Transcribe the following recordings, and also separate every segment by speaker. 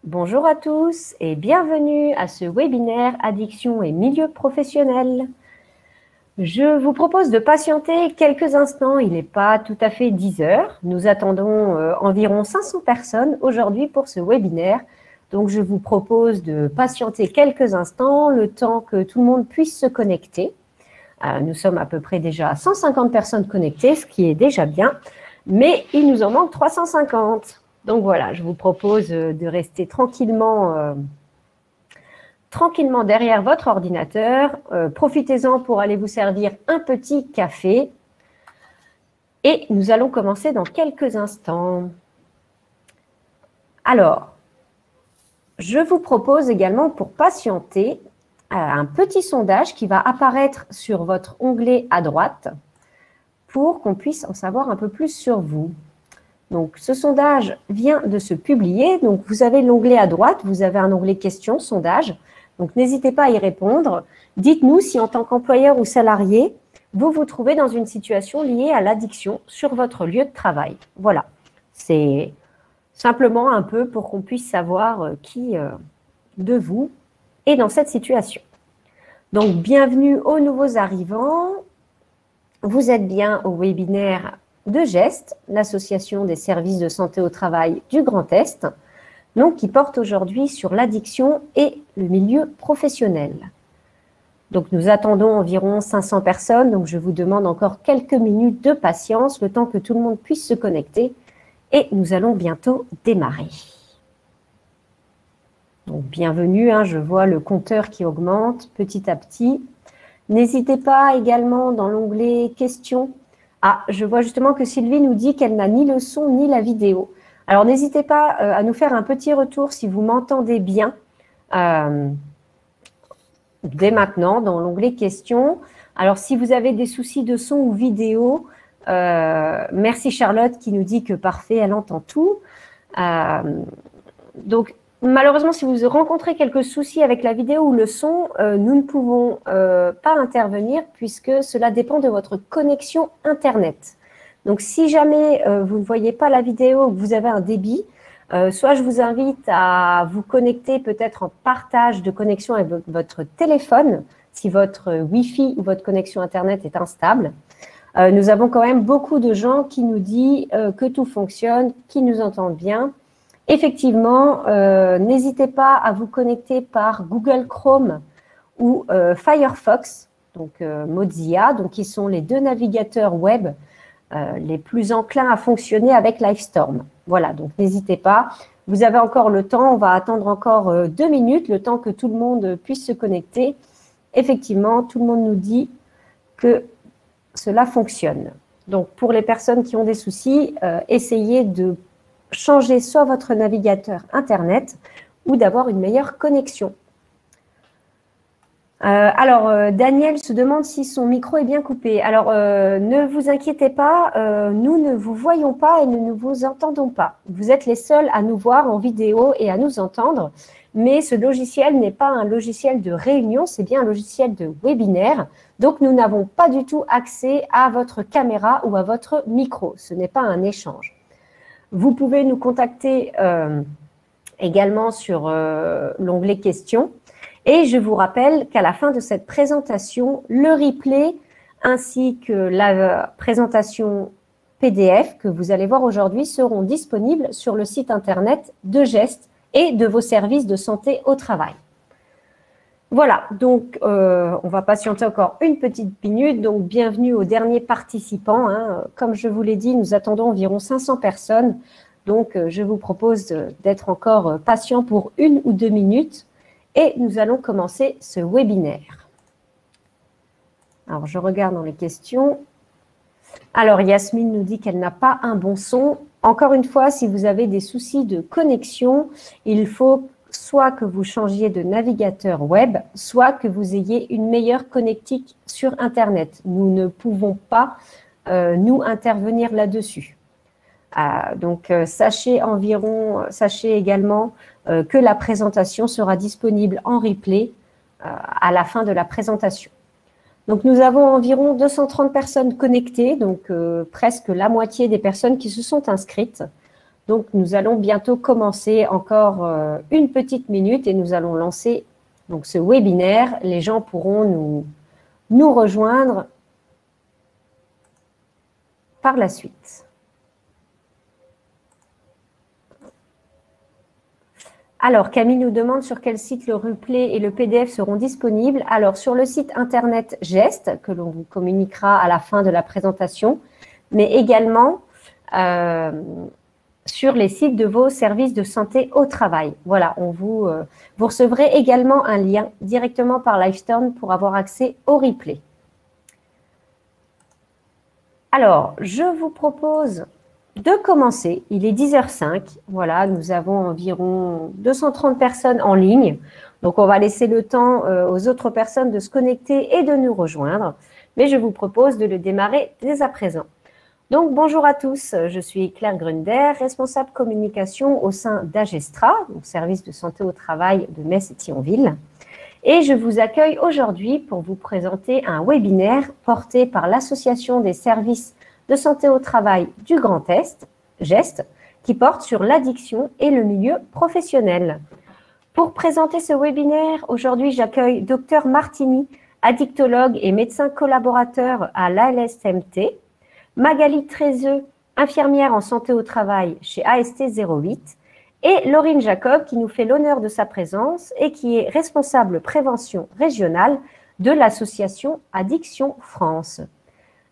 Speaker 1: Bonjour à tous et bienvenue à ce webinaire Addiction et milieu professionnel. Je vous propose de patienter quelques instants, il n'est pas tout à fait 10 heures. Nous attendons environ 500 personnes aujourd'hui pour ce webinaire. Donc je vous propose de patienter quelques instants, le temps que tout le monde puisse se connecter. Nous sommes à peu près déjà 150 personnes connectées, ce qui est déjà bien, mais il nous en manque 350. Donc voilà, je vous propose de rester tranquillement derrière votre ordinateur. Profitez-en pour aller vous servir un petit café. Et nous allons commencer dans quelques instants. Alors, je vous propose également pour patienter un petit sondage qui va apparaître sur votre onglet à droite pour qu'on puisse en savoir un peu plus sur vous. Donc, ce sondage vient de se publier. Donc, vous avez l'onglet à droite, vous avez un onglet questions, sondage. Donc, n'hésitez pas à y répondre. Dites-nous si, en tant qu'employeur ou salarié, vous vous trouvez dans une situation liée à l'addiction sur votre lieu de travail. Voilà, c'est simplement un peu pour qu'on puisse savoir qui de vous est dans cette situation. Donc, bienvenue aux nouveaux arrivants. Vous êtes bien au webinaire de GEST, l'association des services de santé au travail du Grand Est, donc qui porte aujourd'hui sur l'addiction et le milieu professionnel. Donc nous attendons environ 500 personnes, donc je vous demande encore quelques minutes de patience, le temps que tout le monde puisse se connecter, et nous allons bientôt démarrer. Donc bienvenue, je vois le compteur qui augmente petit à petit. N'hésitez pas également dans l'onglet questions. Ah, je vois justement que Sylvie nous dit qu'elle n'a ni le son ni la vidéo. Alors, n'hésitez pas à nous faire un petit retour si vous m'entendez bien dès maintenant dans l'onglet questions. Alors, si vous avez des soucis de son ou vidéo, merci Charlotte qui nous dit que parfait, elle entend tout. Donc, malheureusement, si vous rencontrez quelques soucis avec la vidéo ou le son, nous ne pouvons pas intervenir puisque cela dépend de votre connexion Internet. Donc, si jamais vous ne voyez pas la vidéo ou que vous avez un débit, soit je vous invite à vous connecter peut-être en partage de connexion avec votre téléphone, si votre Wi-Fi ou votre connexion Internet est instable. Nous avons quand même beaucoup de gens qui nous disent que tout fonctionne, qui nous entendent bien. Effectivement, n'hésitez pas à vous connecter par Google Chrome ou Firefox, donc Mozilla, donc qui sont les deux navigateurs web les plus enclins à fonctionner avec Livestorm. Voilà, donc n'hésitez pas. Vous avez encore le temps, on va attendre encore 2 minutes, le temps que tout le monde puisse se connecter. Effectivement, tout le monde nous dit que cela fonctionne. Donc, pour les personnes qui ont des soucis, essayez de changer soit votre navigateur Internet ou d'avoir une meilleure connexion. Alors, Daniel se demande si son micro est bien coupé. Alors, ne vous inquiétez pas, nous ne vous voyons pas et nous ne vous entendons pas. Vous êtes les seuls à nous voir en vidéo et à nous entendre, mais ce logiciel n'est pas un logiciel de réunion, c'est bien un logiciel de webinaire. Donc, nous n'avons pas du tout accès à votre caméra ou à votre micro. Ce n'est pas un échange. Vous pouvez nous contacter également sur l'onglet questions. Et je vous rappelle qu'à la fin de cette présentation, le replay ainsi que la présentation PDF que vous allez voir aujourd'hui seront disponibles sur le site internet de GEST et de vos services de santé au travail. Voilà, donc on va patienter encore une petite minute. Donc bienvenue aux derniers participants. Comme je vous l'ai dit, nous attendons environ 500 personnes. Donc je vous propose d'être encore patient pour 1 ou 2 minutes. Et nous allons commencer ce webinaire. Alors, je regarde dans les questions. Alors, Yasmine nous dit qu'elle n'a pas un bon son. Encore une fois, si vous avez des soucis de connexion, il faut soit que vous changiez de navigateur web, soit que vous ayez une meilleure connectique sur Internet. Nous ne pouvons pas, nous, intervenir là-dessus. Donc, sachez également que la présentation sera disponible en replay à la fin de la présentation. Donc, nous avons environ 230 personnes connectées, donc presque la moitié des personnes qui se sont inscrites. Donc, nous allons bientôt commencer encore une petite minute et nous allons lancer donc, ce webinaire. Les gens pourront nous rejoindre par la suite. Alors, Camille nous demande sur quel site le replay et le PDF seront disponibles. Alors, sur le site internet GEST, que l'on vous communiquera à la fin de la présentation, mais également sur les sites de vos services de santé au travail. Voilà, vous recevrez également un lien directement par Livestorm pour avoir accès au replay. Alors, je vous propose de commencer. Il est 10h05. Voilà, nous avons environ 230 personnes en ligne. Donc, on va laisser le temps aux autres personnes de se connecter et de nous rejoindre. Mais je vous propose de le démarrer dès à présent. Donc, bonjour à tous. Je suis Claire Grunder, responsable communication au sein d'Agestra, service de santé au travail de Metz et Thionville. Et je vous accueille aujourd'hui pour vous présenter un webinaire porté par l'Association des services de santé au travail du Grand Est, GEST, qui porte sur l'addiction et le milieu professionnel. Pour présenter ce webinaire, aujourd'hui, j'accueille Dr Martini, addictologue et médecin collaborateur à l'ALSMT, Magali Trézeux, infirmière en santé au travail chez AST 08, et Laurine Jacob, qui nous fait l'honneur de sa présence et qui est responsable prévention régionale de l'association Addiction France.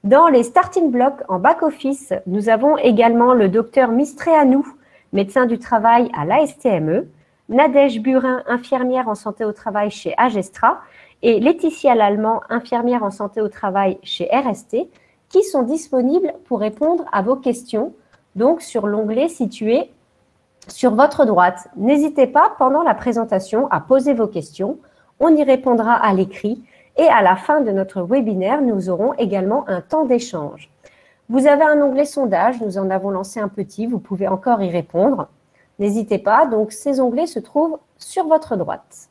Speaker 1: Dans les starting blocks en back-office, nous avons également le docteur Mistréanou, médecin du travail à l'ASTME, Nadège Burin, infirmière en santé au travail chez Agestra, et Laetitia Lallemand, infirmière en santé au travail chez RST, qui sont disponibles pour répondre à vos questions, donc sur l'onglet situé sur votre droite. N'hésitez pas pendant la présentation à poser vos questions, on y répondra à l'écrit. Et à la fin de notre webinaire, nous aurons également un temps d'échange. Vous avez un onglet sondage, nous en avons lancé un petit, vous pouvez encore y répondre. N'hésitez pas, donc ces onglets se trouvent sur votre droite.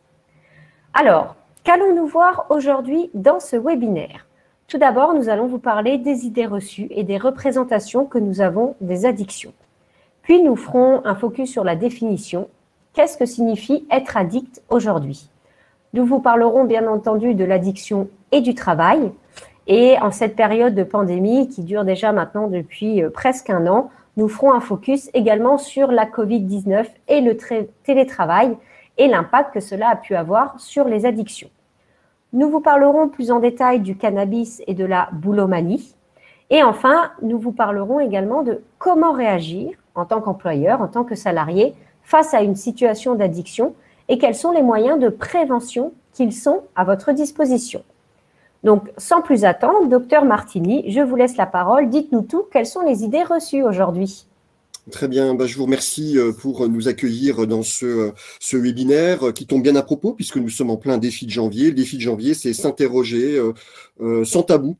Speaker 1: Alors, qu'allons-nous voir aujourd'hui dans ce webinaire? Tout d'abord, nous allons vous parler des idées reçues et des représentations que nous avons des addictions. Puis, nous ferons un focus sur la définition. Qu'est-ce que signifie être addict aujourd'hui? Nous vous parlerons bien entendu de l'addiction et du travail. Et en cette période de pandémie qui dure déjà maintenant depuis presque un an, nous ferons un focus également sur la Covid-19 et le télétravail et l'impact que cela a pu avoir sur les addictions. Nous vous parlerons plus en détail du cannabis et de la boulomanie. Et enfin, nous vous parlerons également de comment réagir en tant qu'employeur, en tant que salarié, face à une situation d'addiction et quels sont les moyens de prévention qu'ils sont à votre disposition. Donc, sans plus attendre, docteur Martini, je vous laisse la parole. Dites-nous tout, quelles sont les idées reçues aujourd'hui?
Speaker 2: Très bien, je vous remercie pour nous accueillir dans ce webinaire qui tombe bien à propos puisque nous sommes en plein défi de janvier. Le défi de janvier, c'est s'interroger sans tabou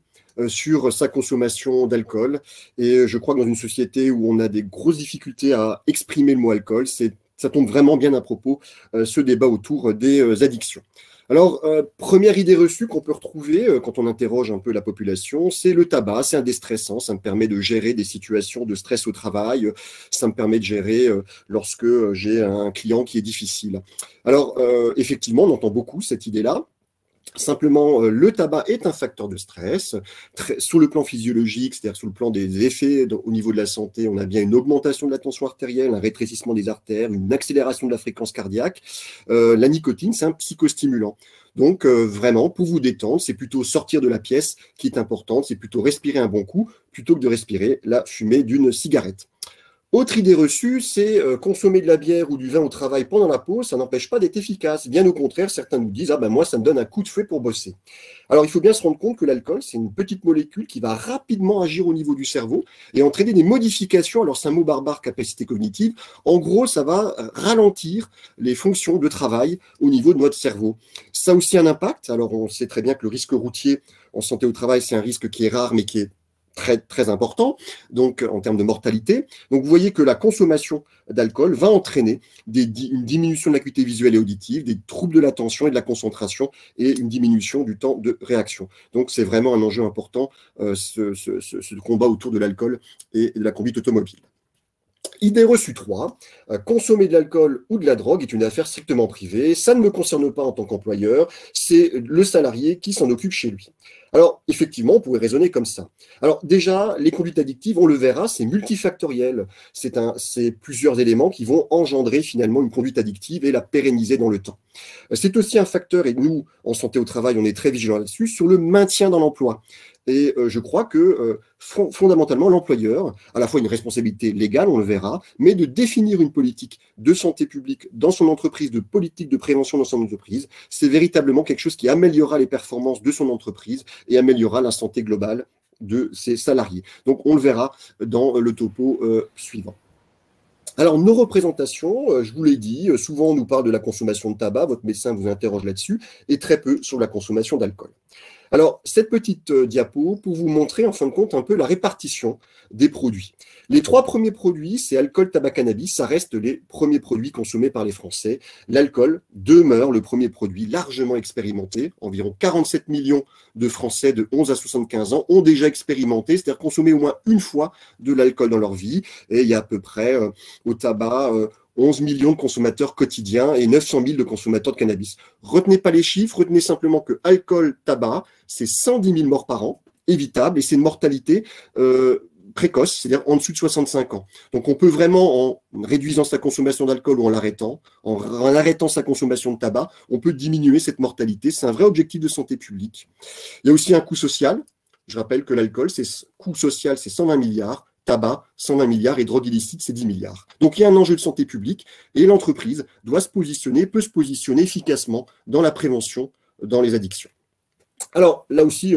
Speaker 2: sur sa consommation d'alcool. Et je crois que dans une société où on a des grosses difficultés à exprimer le mot alcool, ça tombe vraiment bien à propos, ce débat autour des addictions. Alors, première idée reçue qu'on peut retrouver quand on interroge un peu la population, c'est le tabac, c'est un déstressant, ça me permet de gérer des situations de stress au travail, ça me permet de gérer lorsque j'ai un client qui est difficile. Alors, effectivement, on entend beaucoup cette idée-là. Simplement, le tabac est un facteur de stress. Sur le plan physiologique, c'est-à-dire sur le plan des effets au niveau de la santé, on a bien une augmentation de la tension artérielle, un rétrécissement des artères, une accélération de la fréquence cardiaque. La nicotine, c'est un psychostimulant. Donc, vraiment, pour vous détendre, c'est plutôt sortir de la pièce qui est importante, c'est plutôt respirer un bon coup plutôt que de respirer la fumée d'une cigarette. Autre idée reçue, c'est consommer de la bière ou du vin au travail pendant la pause, ça n'empêche pas d'être efficace. Bien au contraire, certains nous disent « Ah ben moi, ça me donne un coup de fouet pour bosser ». Alors, il faut bien se rendre compte que l'alcool, c'est une petite molécule qui va rapidement agir au niveau du cerveau et entraîner des modifications. Alors, c'est un mot barbare, capacité cognitive. En gros, ça va ralentir les fonctions de travail au niveau de notre cerveau. Ça a aussi un impact. Alors, on sait très bien que le risque routier en santé au travail, c'est un risque qui est rare, mais qui est très important, donc en termes de mortalité. Donc vous voyez que la consommation d'alcool va entraîner une diminution de l'acuité visuelle et auditive, des troubles de l'attention et de la concentration et une diminution du temps de réaction. Donc c'est vraiment un enjeu important, ce combat autour de l'alcool et de la conduite automobile. Idée reçue 3, consommer de l'alcool ou de la drogue est une affaire strictement privée, ça ne me concerne pas en tant qu'employeur, c'est le salarié qui s'en occupe chez lui. Alors, effectivement, on pourrait raisonner comme ça. Alors, déjà, les conduites addictives, on le verra, c'est multifactoriel. C'est plusieurs éléments qui vont engendrer finalement une conduite addictive et la pérenniser dans le temps. C'est aussi un facteur, et nous, en santé au travail, on est très vigilants là-dessus, sur le maintien dans l'emploi. Et je crois que fondamentalement, l'employeur a à la fois une responsabilité légale, on le verra, mais de définir une politique de santé publique dans son entreprise, de politique de prévention dans son entreprise, c'est véritablement quelque chose qui améliorera les performances de son entreprise et améliorera la santé globale de ses salariés. Donc, on le verra dans le topo suivant. Alors, nos représentations, je vous l'ai dit, souvent on nous parle de la consommation de tabac, votre médecin vous interroge là-dessus, et très peu sur la consommation d'alcool. Alors, cette petite diapo pour vous montrer en fin de compte un peu la répartition des produits. Les 3 premiers produits, c'est alcool, tabac, cannabis, ça reste les premiers produits consommés par les Français. L'alcool demeure le premier produit largement expérimenté. Environ 47 millions de Français de 11 à 75 ans ont déjà expérimenté, c'est-à-dire consommé au moins une fois de l'alcool dans leur vie. Et il y a à peu près au tabac 11 millions de consommateurs quotidiens et 900 000 de consommateurs de cannabis. Retenez pas les chiffres, retenez simplement que alcool, tabac, c'est 110 000 morts par an, évitable, et c'est une mortalité précoce, c'est-à-dire en dessous de 65 ans. Donc on peut vraiment, en réduisant sa consommation d'alcool ou en arrêtant sa consommation de tabac, on peut diminuer cette mortalité. C'est un vrai objectif de santé publique. Il y a aussi un coût social. Je rappelle que l'alcool, coût social, c'est 120 milliards. Tabac, 120 milliards et drogue illicite, c'est 10 milliards. Donc il y a un enjeu de santé publique et l'entreprise peut se positionner efficacement dans la prévention dans les addictions. Alors là aussi,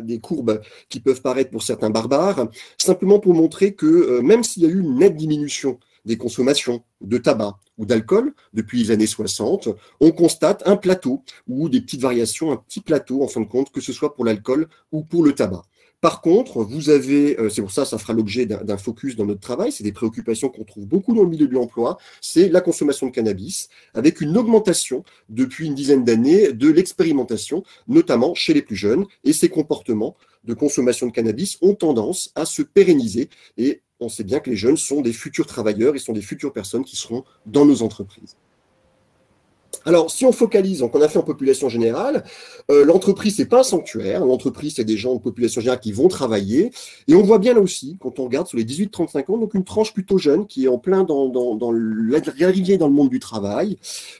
Speaker 2: des courbes qui peuvent paraître pour certains barbares, simplement pour montrer que même s'il y a eu une nette diminution des consommations de tabac ou d'alcool depuis les années 60, on constate un plateau ou des petites variations, un petit plateau en fin de compte, que ce soit pour l'alcool ou pour le tabac. Par contre, vous avez, c'est pour ça ça fera l'objet d'un focus dans notre travail, c'est des préoccupations qu'on trouve beaucoup dans le milieu de l'emploi, c'est la consommation de cannabis, avec une augmentation depuis une dizaine d'années de l'expérimentation, notamment chez les plus jeunes, et ces comportements de consommation de cannabis ont tendance à se pérenniser, et on sait bien que les jeunes sont des futurs travailleurs et sont des futures personnes qui seront dans nos entreprises. Alors, si on focalise, donc on a fait en population générale, l'entreprise, c'est pas un sanctuaire. L'entreprise, c'est des gens en population générale qui vont travailler. Et on voit bien là aussi, quand on regarde sur les 18-35 ans, donc une tranche plutôt jeune qui est en plein dans l'arrivée dans le monde du travail,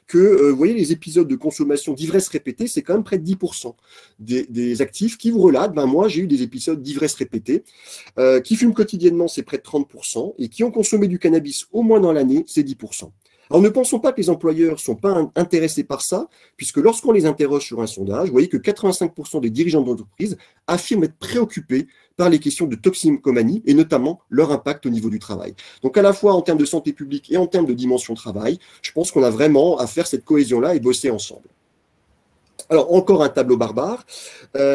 Speaker 2: que, vous voyez, les épisodes de consommation d'ivresse répétée, c'est quand même près de 10% des actifs qui vous relatent, ben moi, j'ai eu des épisodes d'ivresse répétée, qui fument quotidiennement, c'est près de 30%, et qui ont consommé du cannabis au moins dans l'année, c'est 10%. Alors ne pensons pas que les employeurs ne sont pas intéressés par ça, puisque lorsqu'on les interroge sur un sondage, vous voyez que 85% des dirigeants d'entreprise affirment être préoccupés par les questions de toxicomanie et notamment leur impact au niveau du travail. Donc à la fois en termes de santé publique et en termes de dimension travail, je pense qu'on a vraiment à faire cette cohésion-là et bosser ensemble. Alors, encore un tableau barbare.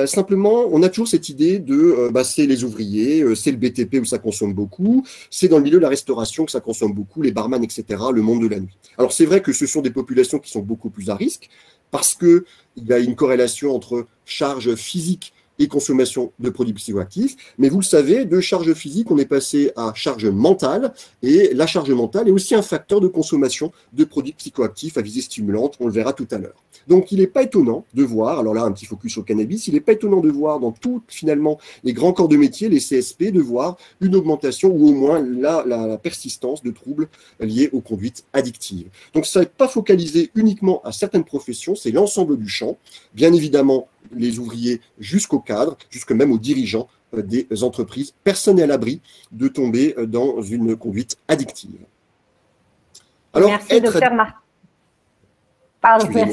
Speaker 2: Simplement, on a toujours cette idée de c'est les ouvriers, c'est le BTP où ça consomme beaucoup, c'est dans le milieu de la restauration que ça consomme beaucoup, les barman, etc., le monde de la nuit. Alors, c'est vrai que ce sont des populations qui sont beaucoup plus à risque parce qu'il y a une corrélation entre charge physique et consommation de produits psychoactifs. Mais vous le savez, de charge physique, on est passé à charge mentale, et la charge mentale est aussi un facteur de consommation de produits psychoactifs à visée stimulante, on le verra tout à l'heure. Donc il n'est pas étonnant de voir, alors là un petit focus sur le cannabis, il n'est pas étonnant de voir dans tout finalement les grands corps de métier, les CSP, de voir une augmentation ou au moins la persistance de troubles liés aux conduites addictives. Donc ça n'est pas focalisé uniquement à certaines professions, c'est l'ensemble du champ, bien évidemment les ouvriers jusqu'aux cadres, jusque même aux dirigeants des entreprises. Personne n'est à l'abri de tomber dans une conduite addictive.
Speaker 1: Alors, merci,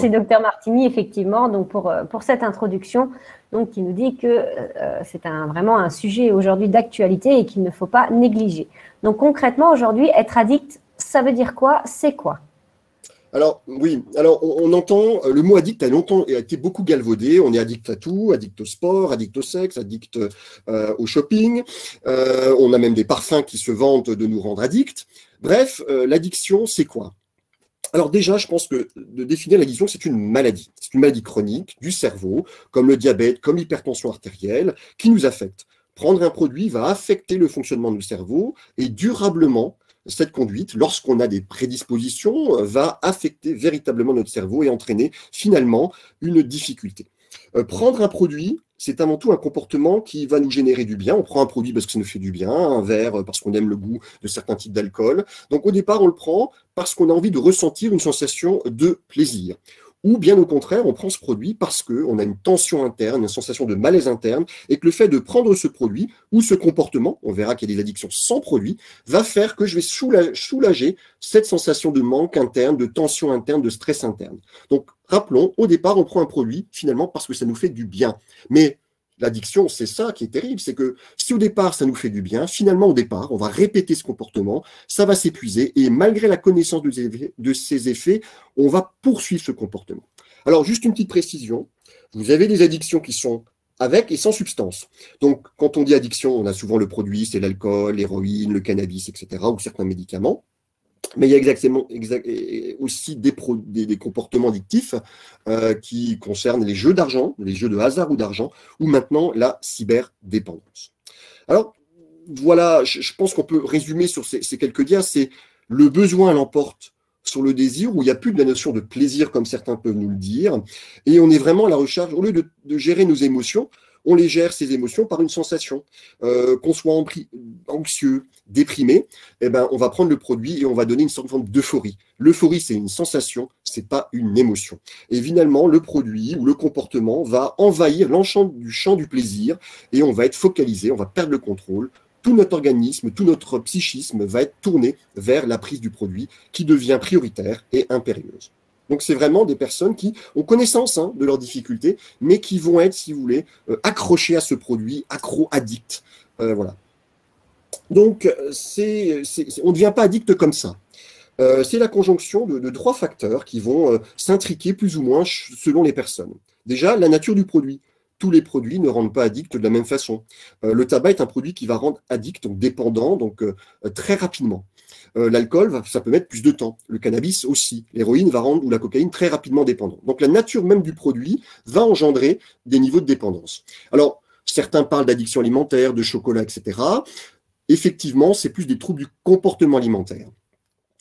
Speaker 1: docteur Martini, effectivement, donc pour cette introduction, donc, qui nous dit que c'est vraiment un sujet aujourd'hui d'actualité et qu'il ne faut pas négliger. Donc concrètement, aujourd'hui, être addict, ça veut dire quoi? C'est quoi?
Speaker 2: Alors, oui, alors on entend, le mot addict a longtemps été beaucoup galvaudé, on est addict à tout, addict au sport, addict au sexe, addict au shopping, on a même des parfums qui se vantent de nous rendre addicts. Bref, l'addiction, c'est quoi? Alors déjà, je pense que de définir l'addiction, c'est une maladie chronique du cerveau, comme le diabète, comme l'hypertension artérielle, qui nous affecte. Prendre un produit va affecter le fonctionnement du cerveau et durablement cette conduite, lorsqu'on a des prédispositions, va affecter véritablement notre cerveau et entraîner finalement une difficulté. Prendre un produit, c'est avant tout un comportement qui va nous générer du bien. On prend un produit parce que ça nous fait du bien, un verre parce qu'on aime le goût de certains types d'alcool. Donc au départ, on le prend parce qu'on a envie de ressentir une sensation de plaisir. Ou bien au contraire, on prend ce produit parce qu'on a une tension interne, une sensation de malaise interne, et que le fait de prendre ce produit ou ce comportement, on verra qu'il y a des addictions sans produit, va faire que je vais soulager cette sensation de manque interne, de tension interne, de stress interne. Donc rappelons, au départ, on prend un produit finalement parce que ça nous fait du bien. Mais l'addiction, c'est ça qui est terrible, c'est que si au départ ça nous fait du bien, finalement au départ, on va répéter ce comportement, ça va s'épuiser et malgré la connaissance de ces effets, on va poursuivre ce comportement. Alors juste une petite précision, vous avez des addictions qui sont avec et sans substance. Donc quand on dit addiction, on a souvent le produit, c'est l'alcool, l'héroïne, le cannabis, etc. ou certains médicaments. Mais il y a aussi des comportements addictifs qui concernent les jeux d'argent, les jeux de hasard ou d'argent, ou maintenant la cyberdépendance. Alors, voilà, je pense qu'on peut résumer sur ces quelques dias, c'est le besoin l'emporte sur le désir, où il n'y a plus de la notion de plaisir, comme certains peuvent nous le dire, et on est vraiment à la recherche, au lieu de gérer nos émotions, on les gère, ces émotions, par une sensation. Qu'on soit anxieux, déprimé, eh ben, on va prendre le produit et on va donner une sorte d'euphorie. L'euphorie, c'est une sensation, c'est pas une émotion. Et finalement, le produit ou le comportement va envahir champ du plaisir et on va être focalisé, on va perdre le contrôle. Tout notre organisme, tout notre psychisme va être tourné vers la prise du produit qui devient prioritaire et impérieuse. Donc, c'est vraiment des personnes qui ont connaissance de leurs difficultés, mais qui vont être, si vous voulez, accrochées à ce produit, accro-addicts. Voilà. Donc, on ne devient pas addict comme ça. C'est la conjonction de trois facteurs qui vont s'intriquer plus ou moins selon les personnes. Déjà, la nature du produit. Tous les produits ne rendent pas addicts de la même façon. Le tabac est un produit qui va rendre addict, donc dépendant, donc très rapidement. L'alcool, ça peut mettre plus de temps. Le cannabis aussi. L'héroïne va rendre, ou la cocaïne, très rapidement dépendant. Donc la nature même du produit va engendrer des niveaux de dépendance. Alors, certains parlent d'addiction alimentaire, de chocolat, etc. Effectivement, c'est plus des troubles du comportement alimentaire.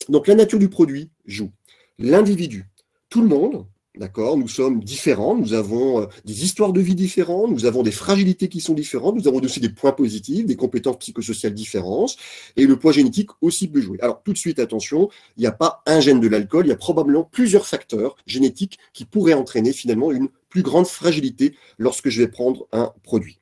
Speaker 2: Donc la nature du produit joue. L'individu, tout le monde, d'accord, nous sommes différents, nous avons des histoires de vie différentes, nous avons des fragilités qui sont différentes, nous avons aussi des points positifs, des compétences psychosociales différentes, et le poids génétique aussi peut jouer. Alors tout de suite, attention, il n'y a pas un gène de l'alcool, il y a probablement plusieurs facteurs génétiques qui pourraient entraîner finalement une plus grande fragilité lorsque je vais prendre un produit.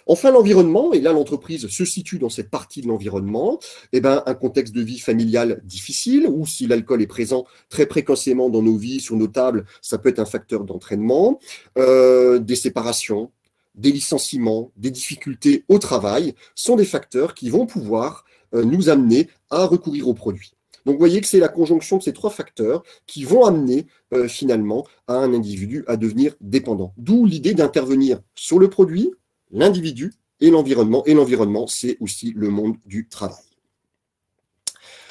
Speaker 2: Enfin, l'environnement, et là l'entreprise se situe dans cette partie de l'environnement, eh ben, un contexte de vie familiale difficile, ou si l'alcool est présent très précocement dans nos vies, sur nos tables, ça peut être un facteur d'entraînement, des séparations, des licenciements, des difficultés au travail, sont des facteurs qui vont pouvoir nous amener à recourir aux produits. Donc vous voyez que c'est la conjonction de ces trois facteurs qui vont amener finalement à un individu à devenir dépendant. D'où l'idée d'intervenir sur le produit, l'individu et l'environnement. Et l'environnement, c'est aussi le monde du travail.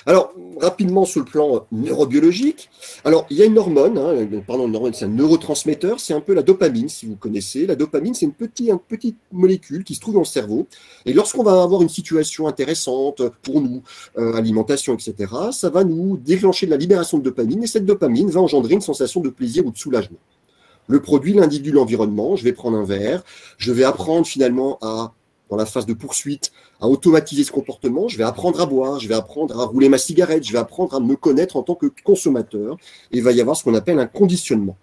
Speaker 2: Alors, rapidement sur le plan neurobiologique, alors il y a une hormone, pardon, une hormone, c'est un neurotransmetteur, c'est un peu la dopamine, si vous connaissez. La dopamine, c'est une petite molécule qui se trouve dans le cerveau. Et lorsqu'on va avoir une situation intéressante pour nous, alimentation, etc., ça va nous déclencher de la libération de dopamine. Et cette dopamine va engendrer une sensation de plaisir ou de soulagement. Le produit, l'individu, l'environnement, je vais prendre un verre, je vais apprendre finalement dans la phase de poursuite, à automatiser ce comportement, je vais apprendre à boire, je vais apprendre à rouler ma cigarette, je vais apprendre à me connaître en tant que consommateur, et il va y avoir ce qu'on appelle un conditionnement.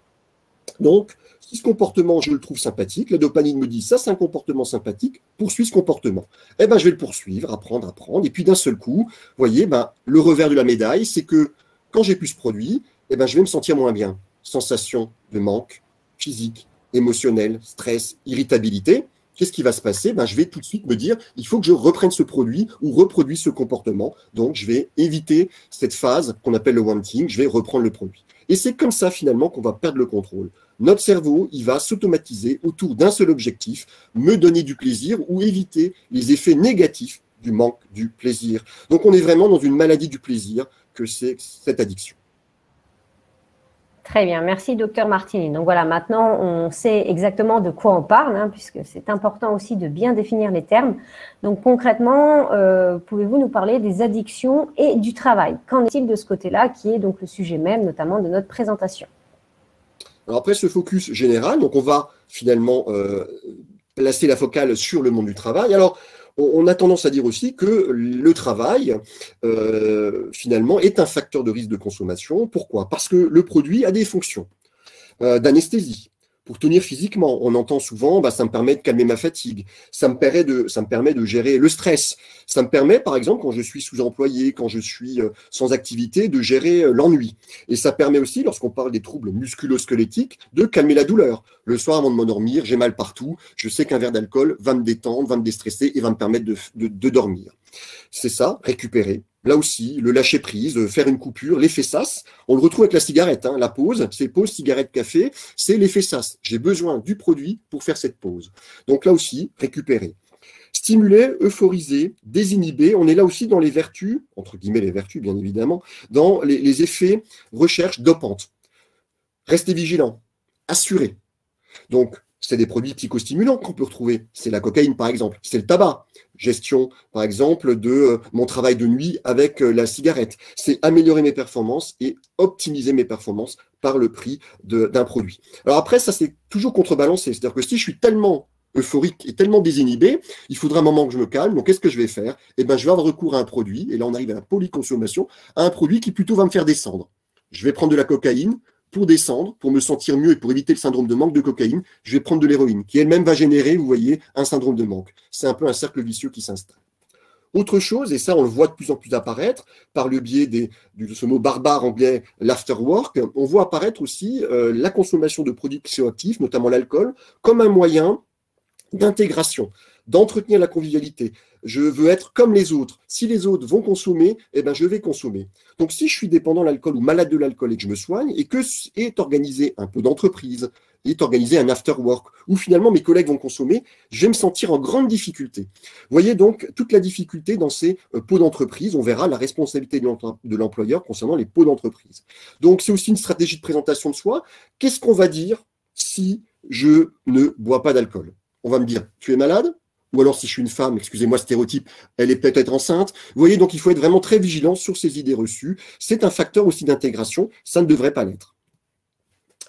Speaker 2: Donc, si ce comportement, je le trouve sympathique, la dopamine me dit, ça c'est un comportement sympathique, poursuis ce comportement. Eh ben, je vais le poursuivre, apprendre, et puis d'un seul coup, vous voyez, le revers de la médaille, c'est que quand j'ai plus ce produit, eh ben, je vais me sentir moins bien. Sensation de manque, physique, émotionnel, stress, irritabilité, qu'est-ce qui va se passer? Je vais tout de suite me dire, il faut que je reprenne ce produit ou reproduise ce comportement. Donc, je vais éviter cette phase qu'on appelle le wanting, je vais reprendre le produit. Et c'est comme ça, finalement, qu'on va perdre le contrôle. Notre cerveau, il va s'automatiser autour d'un seul objectif, me donner du plaisir ou éviter les effets négatifs du manque du plaisir. Donc, on est vraiment dans une maladie du plaisir que c'est cette addiction.
Speaker 1: Très bien, merci docteur Martini. Donc voilà, maintenant on sait exactement de quoi on parle, hein, puisque c'est important aussi de bien définir les termes. Donc concrètement, pouvez-vous nous parler des addictions et du travail? Qu'en est-il de ce côté-là, qui est donc le sujet même, notamment de notre présentation?
Speaker 2: Alors après ce focus général, donc on va finalement placer la focale sur le monde du travail. Alors, on a tendance à dire aussi que le travail, finalement, est un facteur de risque de consommation. Pourquoi? Parce que le produit a des fonctions d'anesthésie. Pour tenir physiquement, on entend souvent, bah, ça me permet de calmer ma fatigue, ça me permet de gérer le stress, ça me permet, par exemple, quand je suis sous-employé, quand je suis sans activité, de gérer l'ennui. Et ça permet aussi, lorsqu'on parle des troubles musculo-squelettiques, de calmer la douleur. Le soir, avant de m'endormir, j'ai mal partout, je sais qu'un verre d'alcool va me détendre, va me déstresser et va me permettre de dormir. C'est ça, récupérer. Là aussi, le lâcher-prise, faire une coupure, l'effet sas. On le retrouve avec la cigarette. Hein. La pause, c'est pause, cigarette, café, c'est l'effet sas. J'ai besoin du produit pour faire cette pause. Donc là aussi, récupérer. Stimuler, euphoriser, désinhiber. On est là aussi dans les vertus, entre guillemets les vertus bien évidemment, dans les effets recherche dopantes. Rester vigilant, assurer. Donc, c'est des produits psychostimulants qu'on peut retrouver. C'est la cocaïne, par exemple. C'est le tabac. Gestion, par exemple, de mon travail de nuit avec la cigarette. C'est améliorer mes performances et optimiser mes performances par le prix d'un produit. Alors après, ça, c'est toujours contrebalancé. C'est-à-dire que si je suis tellement euphorique et tellement désinhibé, il faudra un moment que je me calme. Donc, qu'est-ce que je vais faire? Eh bien, je vais avoir recours à un produit. Et là, on arrive à la polyconsommation, à un produit qui plutôt va me faire descendre. Je vais prendre de la cocaïne. Pour descendre, pour me sentir mieux et pour éviter le syndrome de manque de cocaïne, je vais prendre de l'héroïne, qui elle-même va générer, vous voyez, un syndrome de manque. C'est un peu un cercle vicieux qui s'installe. Autre chose, et ça on le voit de plus en plus apparaître, par le biais de ce mot barbare anglais, l'afterwork, on voit apparaître aussi la consommation de produits psychoactifs, notamment l'alcool, comme un moyen d'intégration, d'entretenir la convivialité. Je veux être comme les autres. Si les autres vont consommer, eh ben je vais consommer. Donc si je suis dépendant de l'alcool ou malade de l'alcool et que je me soigne, et que est organisé un peu d'entreprise, est organisé un after work, où finalement mes collègues vont consommer, je vais me sentir en grande difficulté. Vous voyez donc toute la difficulté dans ces pots d'entreprise. On verra la responsabilité de l'employeur concernant les pots d'entreprise. Donc c'est aussi une stratégie de présentation de soi. Qu'est-ce qu'on va dire si je ne bois pas d'alcool? On va me dire, tu es malade? Ou alors si je suis une femme, excusez-moi, stéréotype, elle est peut-être enceinte. Vous voyez, donc il faut être vraiment très vigilant sur ces idées reçues. C'est un facteur aussi d'intégration, ça ne devrait pas l'être.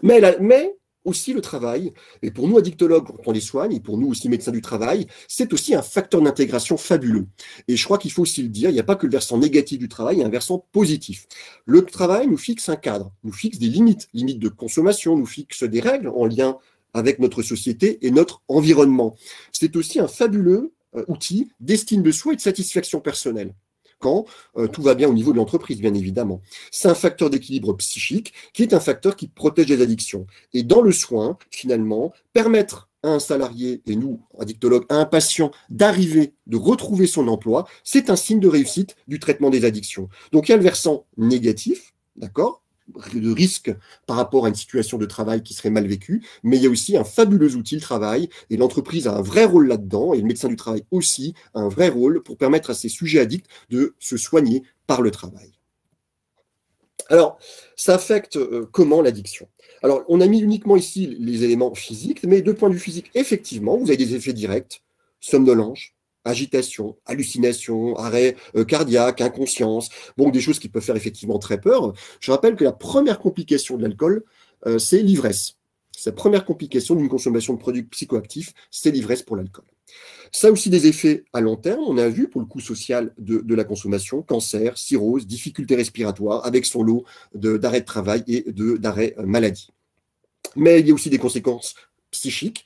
Speaker 2: Mais aussi le travail, et pour nous addictologues, quand on les soigne, et pour nous aussi médecins du travail, c'est aussi un facteur d'intégration fabuleux. Et je crois qu'il faut aussi le dire, il n'y a pas que le versant négatif du travail, il y a un versant positif. Le travail nous fixe un cadre, nous fixe des limites de consommation, nous fixe des règles en lien avec notre société et notre environnement. C'est aussi un fabuleux outil d'estime de soi et de satisfaction personnelle, quand tout va bien au niveau de l'entreprise, bien évidemment. C'est un facteur d'équilibre psychique qui est un facteur qui protège les addictions. Et dans le soin, finalement, permettre à un salarié, et nous, addictologues, à un patient, d'arriver, de retrouver son emploi, c'est un signe de réussite du traitement des addictions. Donc il y a le versant négatif, d'accord, de risque par rapport à une situation de travail qui serait mal vécue, mais il y a aussi un fabuleux outil, le travail, et l'entreprise a un vrai rôle là-dedans, et le médecin du travail aussi a un vrai rôle pour permettre à ces sujets addicts de se soigner par le travail. Alors, ça affecte comment l'addiction? Alors, on a mis uniquement ici les éléments physiques, mais de point de vue physique, effectivement, vous avez des effets directs, somnolence, agitation, hallucination, arrêt cardiaque, inconscience, bon, des choses qui peuvent faire effectivement très peur. Je rappelle que la première complication de l'alcool, c'est l'ivresse. C'est la première complication d'une consommation de produits psychoactifs, c'est l'ivresse pour l'alcool. Ça a aussi des effets à long terme, on a vu pour le coût social de la consommation, cancer, cirrhose, difficultés respiratoires, avec son lot d'arrêt de travail et d'arrêt maladie. Mais il y a aussi des conséquences psychiques.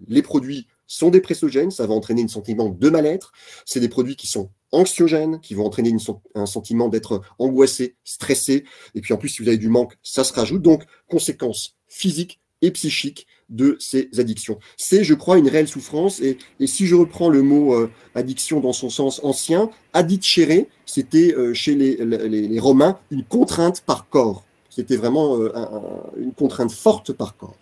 Speaker 2: Les produits sont dépressogènes, ça va entraîner un sentiment de mal-être. C'est des produits qui sont anxiogènes, qui vont entraîner un sentiment d'être angoissé, stressé. Et puis en plus, si vous avez du manque, ça se rajoute. Donc, conséquences physiques et psychiques de ces addictions. C'est, je crois, une réelle souffrance. Et si je reprends le mot addiction dans son sens ancien, addicere, c'était chez les Romains une contrainte par corps. C'était vraiment une contrainte forte par corps.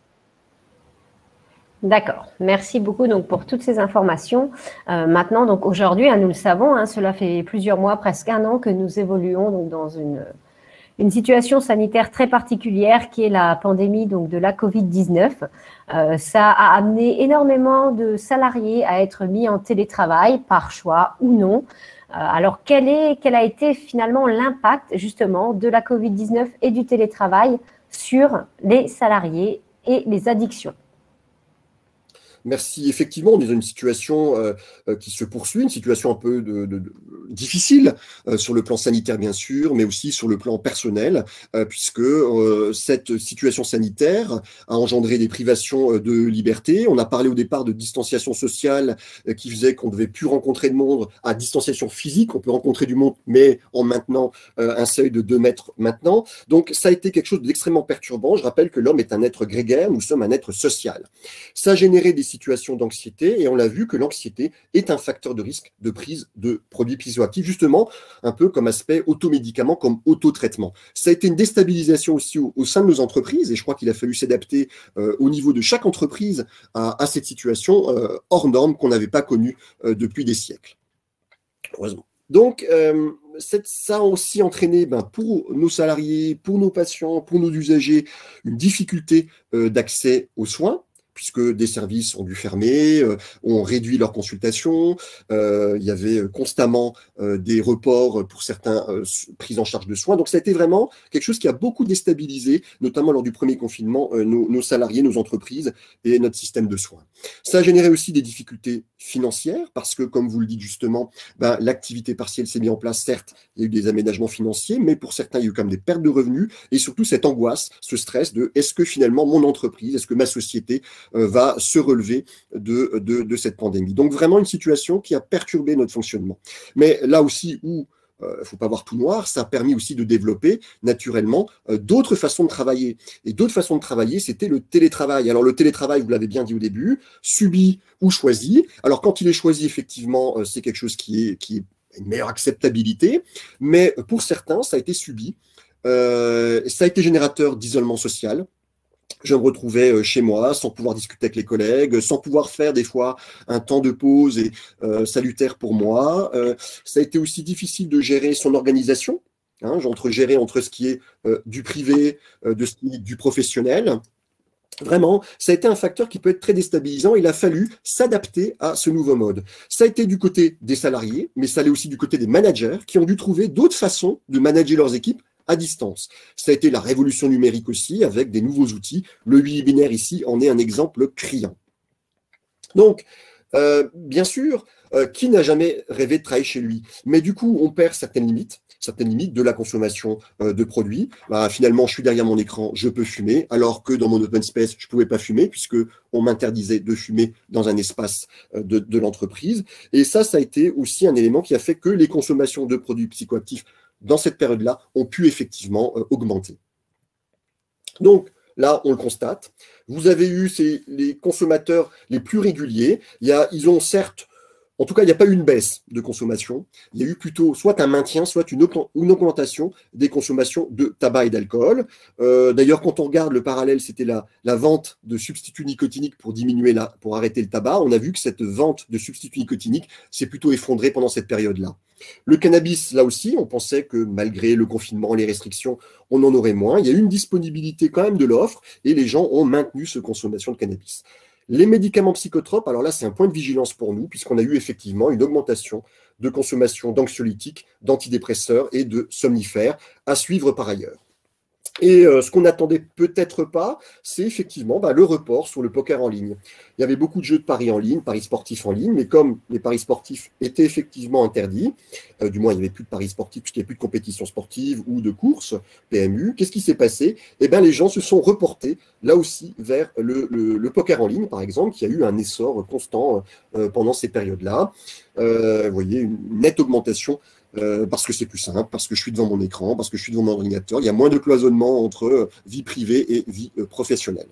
Speaker 1: D'accord, merci beaucoup donc pour toutes ces informations. Maintenant, donc aujourd'hui, nous le savons, cela fait plusieurs mois, presque un an que nous évoluons donc dans une situation sanitaire très particulière qui est la pandémie donc, de la Covid-19. Ça a amené énormément de salariés à être mis en télétravail par choix ou non. Alors, quel a été finalement l'impact justement de la Covid-19 et du télétravail sur les salariés et les addictions?
Speaker 2: Merci. Effectivement, on est dans une situation qui se poursuit, une situation un peu difficile sur le plan sanitaire, bien sûr, mais aussi sur le plan personnel, puisque cette situation sanitaire a engendré des privations de liberté. On a parlé au départ de distanciation sociale qui faisait qu'on ne devait plus rencontrer de monde à distanciation physique. On peut rencontrer du monde, mais en maintenant un seuil de 2 mètres maintenant. Donc, ça a été quelque chose d'extrêmement perturbant. Je rappelle que l'homme est un être grégaire, nous sommes un être social. Ça a généré des situation d'anxiété et on l'a vu que l'anxiété est un facteur de risque de prise de produits psychoactifs, justement un peu comme aspect automédicament, comme autotraitement. Ça a été une déstabilisation aussi au sein de nos entreprises et je crois qu'il a fallu s'adapter au niveau de chaque entreprise à cette situation hors norme qu'on n'avait pas connue depuis des siècles. Heureusement. Donc, ça a aussi entraîné pour nos salariés, pour nos patients, pour nos usagers, une difficulté d'accès aux soins, puisque des services ont dû fermer, ont réduit leurs consultations, il y avait constamment des reports pour certains prises en charge de soins. Donc ça a été vraiment quelque chose qui a beaucoup déstabilisé, notamment lors du premier confinement, nos salariés, nos entreprises et notre système de soins. Ça a généré aussi des difficultés financières, parce que comme vous le dites justement, l'activité partielle s'est mise en place, certes, il y a eu des aménagements financiers, mais pour certains, il y a eu quand même des pertes de revenus, et surtout cette angoisse, ce stress de est-ce que finalement mon entreprise, est-ce que ma société va se relever de cette pandémie. Donc vraiment une situation qui a perturbé notre fonctionnement. Mais là aussi où il ne faut pas voir tout noir, ça a permis aussi de développer naturellement d'autres façons de travailler. Et d'autres façons de travailler, c'était le télétravail. Alors le télétravail, vous l'avez bien dit au début, subi ou choisi. Alors quand il est choisi, effectivement, c'est quelque chose qui est une meilleure acceptabilité, mais pour certains, ça a été subi. Ça a été générateur d'isolement social. Je me retrouvais chez moi sans pouvoir discuter avec les collègues, sans pouvoir faire des fois un temps de pause et salutaire pour moi. Ça a été aussi difficile de gérer son organisation, gérer entre ce qui est du privé, de ce qui est du professionnel. Vraiment, ça a été un facteur qui peut être très déstabilisant. Il a fallu s'adapter à ce nouveau mode. Ça a été du côté des salariés, mais ça l'est aussi du côté des managers qui ont dû trouver d'autres façons de manager leurs équipes à distance. Ça a été la révolution numérique aussi, avec des nouveaux outils. Le webinaire ici en est un exemple criant. Donc, bien sûr, qui n'a jamais rêvé de travailler chez lui? Mais du coup, on perd certaines limites de la consommation de produits. Finalement, je suis derrière mon écran, je peux fumer, alors que dans mon open space, je ne pouvais pas fumer, puisque on m'interdisait de fumer dans un espace de l'entreprise. Et ça a été aussi un élément qui a fait que les consommations de produits psychoactifs dans cette période-là, ont pu effectivement augmenter. Donc, là, on le constate. Vous avez eu les consommateurs les plus réguliers. Ils ont certes, en tout cas, il n'y a pas eu une baisse de consommation. Il y a eu plutôt soit un maintien, soit une augmentation des consommations de tabac et d'alcool. D'ailleurs, quand on regarde le parallèle, c'était la vente de substituts nicotiniques pour arrêter le tabac. On a vu que cette vente de substituts nicotiniques s'est plutôt effondrée pendant cette période-là. Le cannabis, là aussi, on pensait que malgré le confinement, les restrictions, on en aurait moins. Il y a eu une disponibilité quand même de l'offre et les gens ont maintenu cette consommation de cannabis. Les médicaments psychotropes, alors là, c'est un point de vigilance pour nous, puisqu'on a eu effectivement une augmentation de consommation d'anxiolytiques, d'antidépresseurs et de somnifères, à suivre par ailleurs. Et ce qu'on n'attendait peut-être pas, c'est effectivement le report sur le poker en ligne. Il y avait beaucoup de jeux de paris en ligne, paris sportifs en ligne, mais comme les paris sportifs étaient effectivement interdits, du moins il n'y avait plus de paris sportifs puisqu'il n'y avait plus de compétition sportive ou de course, PMU, qu'est-ce qui s'est passé? Eh bien, les gens se sont reportés là aussi vers le poker en ligne, par exemple, qui a eu un essor constant pendant ces périodes-là. Vous voyez, une nette augmentation parce que c'est plus simple, parce que je suis devant mon écran, parce que je suis devant mon ordinateur. Il y a moins de cloisonnement entre vie privée et vie professionnelle.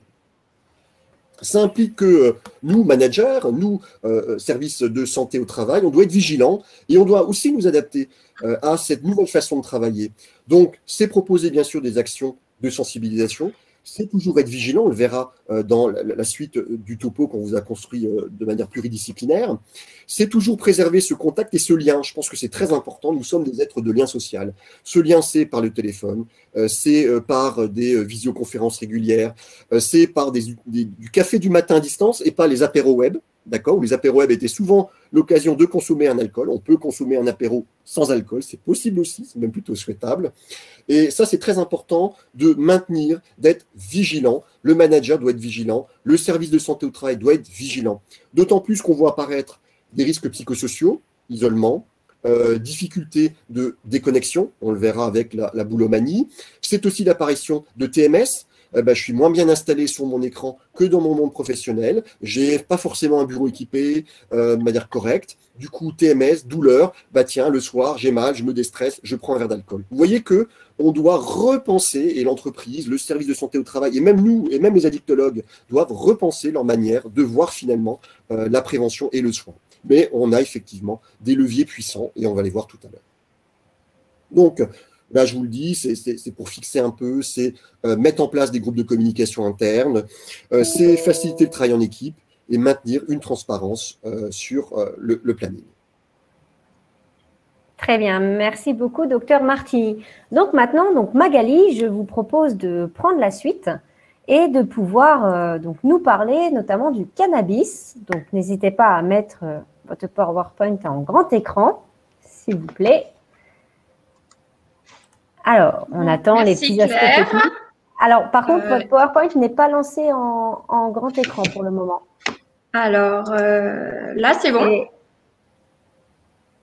Speaker 2: Ça implique que nous, managers, nous, services de santé au travail, on doit être vigilants et on doit aussi nous adapter à cette nouvelle façon de travailler. Donc, c'est proposer bien sûr des actions de sensibilisation, c'est toujours être vigilant, on le verra dans la suite du topo qu'on vous a construit de manière pluridisciplinaire. C'est toujours préserver ce contact et ce lien. Je pense que c'est très important. Nous sommes des êtres de lien social. Ce lien, c'est par le téléphone, c'est par des visioconférences régulières, c'est par du café du matin à distance et pas les apéros web. D'accord, où les apéros web étaient souvent l'occasion de consommer un alcool. On peut consommer un apéro sans alcool, c'est possible aussi, c'est même plutôt souhaitable. Et ça, c'est très important de maintenir, d'être vigilant. Le manager doit être vigilant, le service de santé au travail doit être vigilant. D'autant plus qu'on voit apparaître des risques psychosociaux, isolement, difficulté de déconnexion, on le verra avec la boulomanie. C'est aussi l'apparition de TMS. Je suis moins bien installé sur mon écran que dans mon monde professionnel. J'ai pas forcément un bureau équipé de manière correcte. Du coup, TMS, douleur, tiens, le soir, j'ai mal, je me déstresse, je prends un verre d'alcool. Vous voyez que on doit repenser, et l'entreprise, le service de santé au travail, et même nous, et même les addictologues, doivent repenser leur manière de voir finalement la prévention et le soin. Mais on a effectivement des leviers puissants, et on va les voir tout à l'heure. Donc, là, je vous le dis, c'est pour fixer un peu, c'est mettre en place des groupes de communication internes, c'est faciliter le travail en équipe et maintenir une transparence sur le planning.
Speaker 1: Très bien, merci beaucoup, docteur Martini. Donc maintenant, Magali, je vous propose de prendre la suite et de pouvoir nous parler notamment du cannabis. Donc n'hésitez pas à mettre votre PowerPoint en grand écran, s'il vous plaît. Alors, on attend les petits aspects techniques. Alors, par contre, votre PowerPoint n'est pas lancé en grand écran pour le moment.
Speaker 3: Alors, là, c'est bon.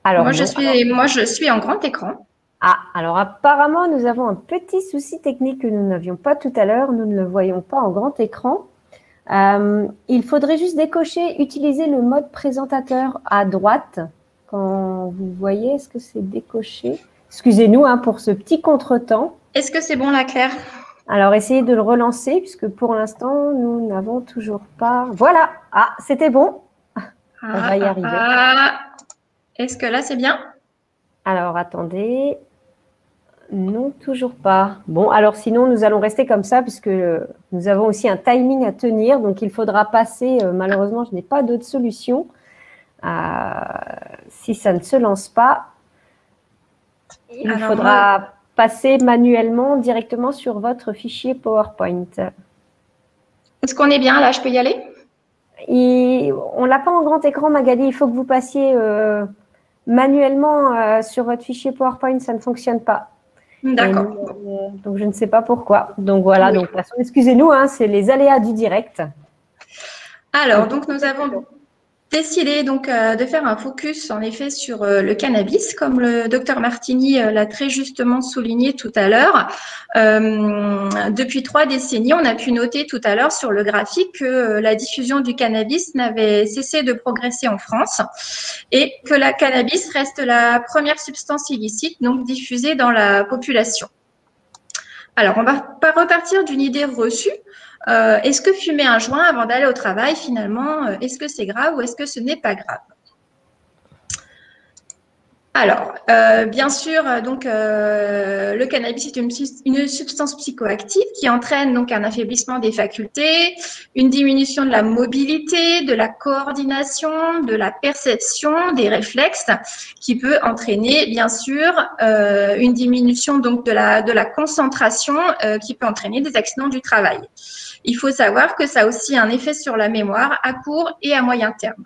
Speaker 1: Alors,
Speaker 3: moi, je suis en grand écran.
Speaker 1: Ah, alors apparemment, nous avons un petit souci technique que nous n'avions pas tout à l'heure. Nous ne le voyons pas en grand écran. Il faudrait juste décocher, utiliser le mode présentateur à droite. Quand vous voyez, est-ce que c'est décoché? Excusez-nous pour ce petit contretemps.
Speaker 3: Est-ce que c'est bon là, Claire?
Speaker 1: Alors, essayez de le relancer, puisque pour l'instant, nous n'avons toujours pas… Voilà. Ah, c'était bon. On va y arriver.
Speaker 3: Est-ce que là, c'est bien?
Speaker 1: Alors, attendez. Non, toujours pas. Bon, alors sinon, nous allons rester comme ça, puisque nous avons aussi un timing à tenir. Donc, il faudra passer… malheureusement, je n'ai pas d'autre solution. Si ça ne se lance pas… Il faudra passer manuellement directement sur votre fichier PowerPoint.
Speaker 3: Est-ce qu'on est bien là? Je peux y aller?
Speaker 1: On ne l'a pas en grand écran, Magali. Il faut que vous passiez manuellement sur votre fichier PowerPoint. Ça ne fonctionne pas.
Speaker 3: D'accord.
Speaker 1: Donc, je ne sais pas pourquoi. Donc, voilà. Oui. Donc, excusez-nous, c'est les aléas du direct.
Speaker 3: Alors, donc, nous avons décidé de faire un focus en effet sur le cannabis, comme le docteur Martini l'a très justement souligné tout à l'heure. Depuis 3 décennies, on a pu noter tout à l'heure sur le graphique que la diffusion du cannabis n'avait cessé de progresser en France et que la cannabis reste la première substance illicite donc diffusée dans la population. Alors, on va pas repartir d'une idée reçue. Est-ce que fumer un joint avant d'aller au travail, finalement, est-ce que c'est grave ou est-ce que ce n'est pas grave? Alors, bien sûr, le cannabis est une substance psychoactive qui entraîne donc un affaiblissement des facultés, une diminution de la mobilité, de la coordination, de la perception, des réflexes, qui peut entraîner, bien sûr, une diminution donc de la concentration, qui peut entraîner des accidents du travail. Il faut savoir que ça a aussi un effet sur la mémoire à court et à moyen terme.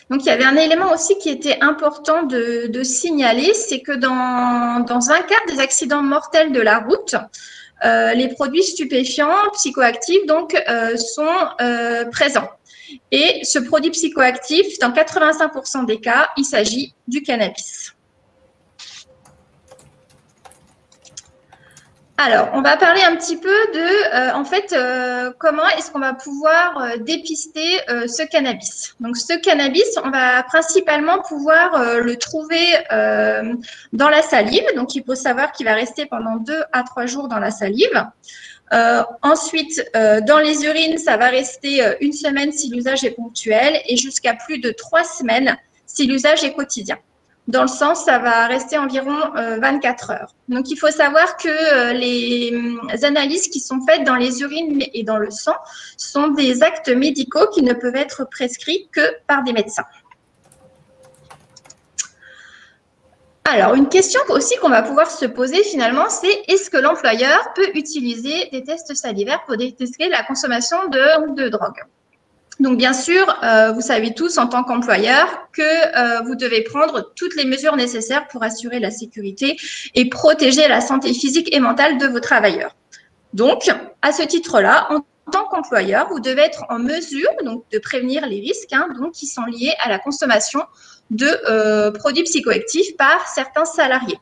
Speaker 3: Donc, il y avait un élément aussi qui était important de signaler, c'est que dans un quart des accidents mortels de la route, les produits stupéfiants, psychoactifs, sont présents. Et ce produit psychoactif, dans 85% des cas, il s'agit du cannabis. Alors, on va parler un petit peu de, comment est-ce qu'on va pouvoir dépister ce cannabis. Donc, ce cannabis, on va principalement pouvoir le trouver dans la salive. Donc, il faut savoir qu'il va rester pendant 2 à 3 jours dans la salive. Ensuite, dans les urines, ça va rester 1 semaine si l'usage est ponctuel et jusqu'à plus de 3 semaines si l'usage est quotidien. Dans le sang, ça va rester environ 24 heures. Donc, il faut savoir que les analyses qui sont faites dans les urines et dans le sang sont des actes médicaux qui ne peuvent être prescrits que par des médecins. Alors, une question aussi qu'on va pouvoir se poser finalement, c'est est-ce que l'employeur peut utiliser des tests salivaires pour détecter la consommation de drogue? Donc, bien sûr, vous savez tous en tant qu'employeur que vous devez prendre toutes les mesures nécessaires pour assurer la sécurité et protéger la santé physique et mentale de vos travailleurs. Donc, à ce titre-là, en tant qu'employeur, vous devez être en mesure donc, de prévenir les risques donc, qui sont liés à la consommation de produits psychoactifs par certains salariés.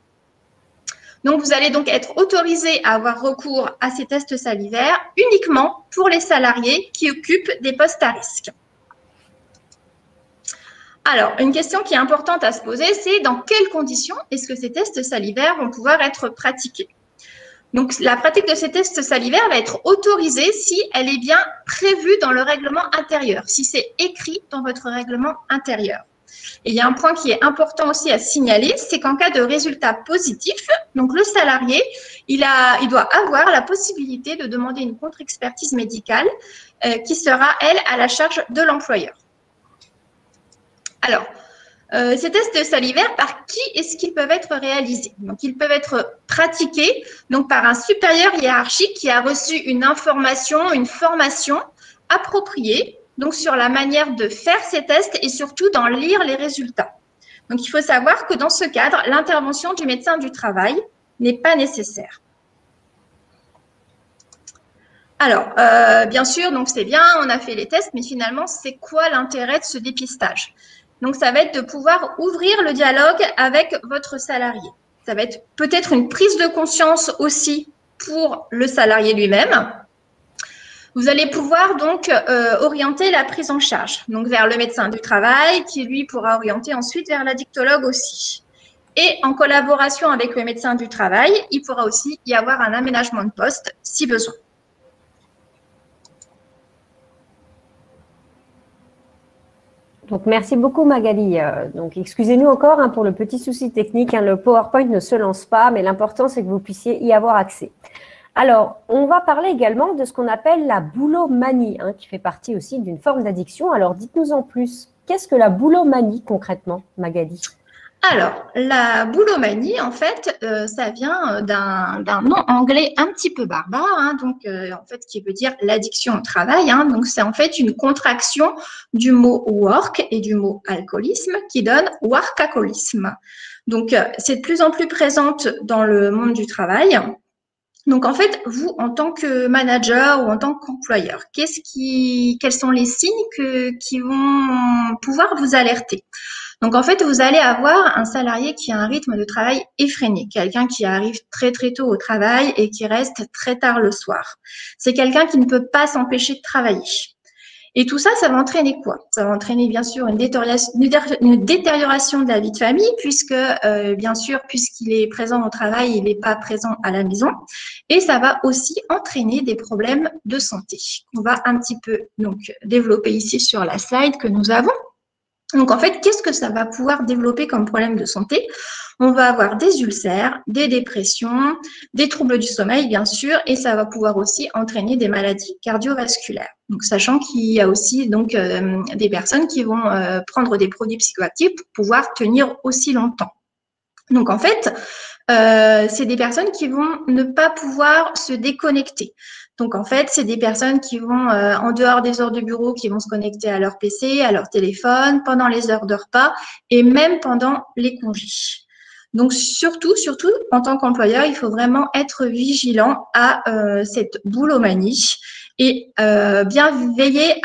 Speaker 3: Donc, vous allez donc être autorisé à avoir recours à ces tests salivaires uniquement pour les salariés qui occupent des postes à risque. Alors, une question qui est importante à se poser, c'est dans quelles conditions est-ce que ces tests salivaires vont pouvoir être pratiqués? Donc, la pratique de ces tests salivaires va être autorisée si elle est bien prévue dans le règlement intérieur, si c'est écrit dans votre règlement intérieur. Et il y a un point qui est important aussi à signaler, c'est qu'en cas de résultat positif, donc le salarié, il doit avoir la possibilité de demander une contre-expertise médicale qui sera, elle, à la charge de l'employeur. Alors, ces tests salivaires, par qui est-ce qu'ils peuvent être réalisés? Donc, ils peuvent être pratiqués donc, par un supérieur hiérarchique qui a reçu une information, une formation appropriée donc sur la manière de faire ces tests et surtout d'en lire les résultats. Donc, il faut savoir que dans ce cadre, l'intervention du médecin du travail n'est pas nécessaire. Alors, bien sûr, donc c'est bien, on a fait les tests, mais finalement, c'est quoi l'intérêt de ce dépistage? Donc, ça va être de pouvoir ouvrir le dialogue avec votre salarié. Ça va être peut-être une prise de conscience aussi pour le salarié lui-même. Vous allez pouvoir donc orienter la prise en charge, donc vers le médecin du travail qui, lui, pourra orienter ensuite vers l'addictologue aussi. Et en collaboration avec le médecin du travail, il pourra aussi y avoir un aménagement de poste si besoin.
Speaker 1: Donc, merci beaucoup Magali. Donc, excusez-nous encore pour le petit souci technique. Le PowerPoint ne se lance pas, mais l'important, c'est que vous puissiez y avoir accès. Alors, on va parler également de ce qu'on appelle la boulomanie, qui fait partie aussi d'une forme d'addiction. Alors, dites-nous en plus, qu'est-ce que la boulomanie concrètement, Magali?
Speaker 3: Alors, la boulomanie, en fait, ça vient d'un nom anglais un petit peu barbare, en fait, qui veut dire l'addiction au travail. Donc, c'est en fait une contraction du mot work et du mot alcoolisme qui donne workaholisme. Donc, c'est de plus en plus présente dans le monde du travail. Donc, en fait, vous, en tant que manager ou en tant qu'employeur, quels sont les signes qui vont pouvoir vous alerter? Donc, en fait, vous allez avoir un salarié qui a un rythme de travail effréné, quelqu'un qui arrive très, très tôt au travail et qui reste très tard le soir. C'est quelqu'un qui ne peut pas s'empêcher de travailler. Et tout ça, ça va entraîner quoi? Ça va entraîner bien sûr une détérioration de la vie de famille, puisque bien sûr, puisqu'il est présent au travail, il n'est pas présent à la maison. Et ça va aussi entraîner des problèmes de santé. On va un petit peu donc développer ici sur la slide que nous avons. Donc, en fait, qu'est-ce que ça va pouvoir développer comme problème de santé? On va avoir des ulcères, des dépressions, des troubles du sommeil, bien sûr, et ça va pouvoir aussi entraîner des maladies cardiovasculaires. Donc, sachant qu'il y a aussi donc, des personnes qui vont prendre des produits psychoactifs pour pouvoir tenir aussi longtemps. Donc, en fait, c'est des personnes qui vont ne pas pouvoir se déconnecter. Donc, en fait, c'est des personnes qui vont, en dehors des heures de bureau, qui vont se connecter à leur PC, à leur téléphone, pendant les heures de repas et même pendant les congés. Donc, surtout, en tant qu'employeur, il faut vraiment être vigilant à cette boulomanie et bien veiller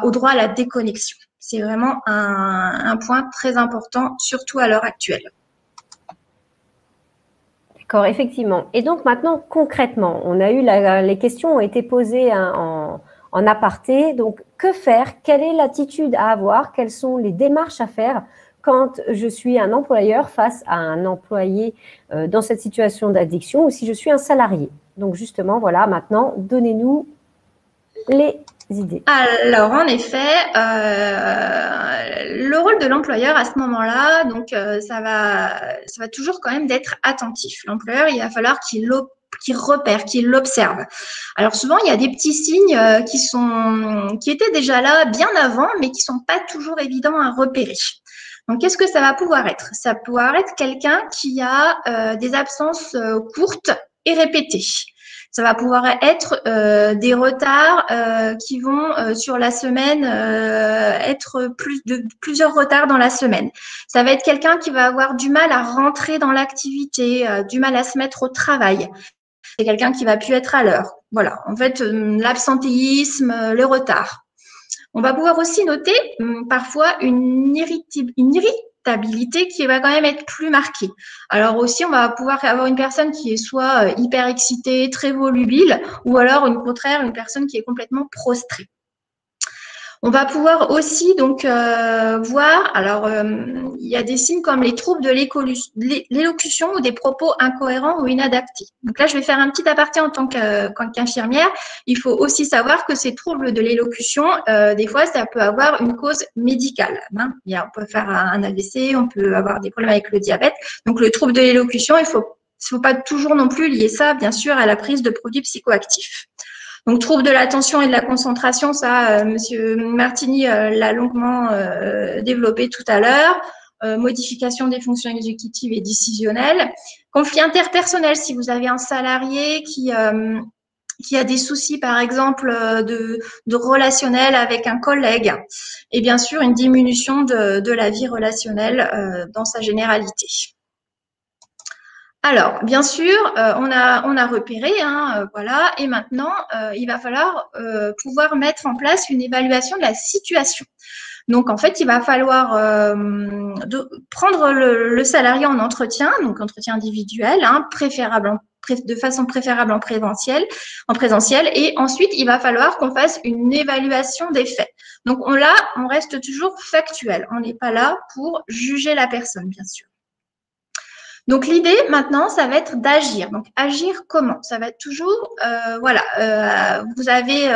Speaker 3: au droit à la déconnexion. C'est vraiment un point très important, surtout à l'heure actuelle.
Speaker 1: D'accord, effectivement. Et donc maintenant, concrètement, on a eu les questions ont été posées en aparté. Donc, que faire? Quelle est l'attitude à avoir? Quelles sont les démarches à faire quand je suis un employeur face à un employé dans cette situation d'addiction ou si je suis un salarié? Donc, justement, voilà, maintenant, donnez-nous les idées?
Speaker 3: Alors, en effet, le rôle de l'employeur à ce moment-là, donc ça va toujours quand même d'être attentif. L'employeur, il va falloir qu'il repère, qu'il l'observe. Alors souvent, il y a des petits signes qui étaient déjà là bien avant, mais qui sont pas toujours évidents à repérer. Donc, qu'est-ce que ça va pouvoir être? Ça va pouvoir être quelqu'un qui a des absences courtes et répétées. Ça va pouvoir être des retards qui vont sur la semaine être plusieurs retards dans la semaine. Ça va être quelqu'un qui va avoir du mal à rentrer dans l'activité, du mal à se mettre au travail. C'est quelqu'un qui va plus être à l'heure. Voilà, en fait, l'absentéisme, le retard. On va pouvoir aussi noter parfois une irritabilité qui va quand même être plus marquée. Alors aussi, on va pouvoir avoir une personne qui est soit hyper excitée, très volubile, ou alors au contraire, une personne qui est complètement prostrée. On va pouvoir aussi donc voir, alors il y a des signes comme les troubles de l'élocution ou des propos incohérents ou inadaptés. Donc là, je vais faire un petit aparté en tant qu'infirmière. Il faut aussi savoir que ces troubles de l'élocution, des fois, ça peut avoir une cause médicale. Hein. On peut faire un AVC, on peut avoir des problèmes avec le diabète. Donc le trouble de l'élocution, il faut pas toujours non plus lier ça, bien sûr, à la prise de produits psychoactifs. Donc, trouble de l'attention et de la concentration, ça, Monsieur Martini l'a longuement développé tout à l'heure. Modification des fonctions exécutives et décisionnelles. Conflit interpersonnel, si vous avez un salarié qui a des soucis, par exemple, de relationnel avec un collègue. Et bien sûr, une diminution de la vie relationnelle dans sa généralité. Alors, bien sûr, on a repéré, voilà, et maintenant, il va falloir pouvoir mettre en place une évaluation de la situation. Donc, en fait, il va falloir prendre le salarié en entretien, donc entretien individuel, de façon préférable en présentiel, et ensuite, il va falloir qu'on fasse une évaluation des faits. Donc, on reste toujours factuel. On n'est pas là pour juger la personne, bien sûr. Donc, l'idée, maintenant, ça va être d'agir. Donc, agir comment? Ça va être toujours, vous avez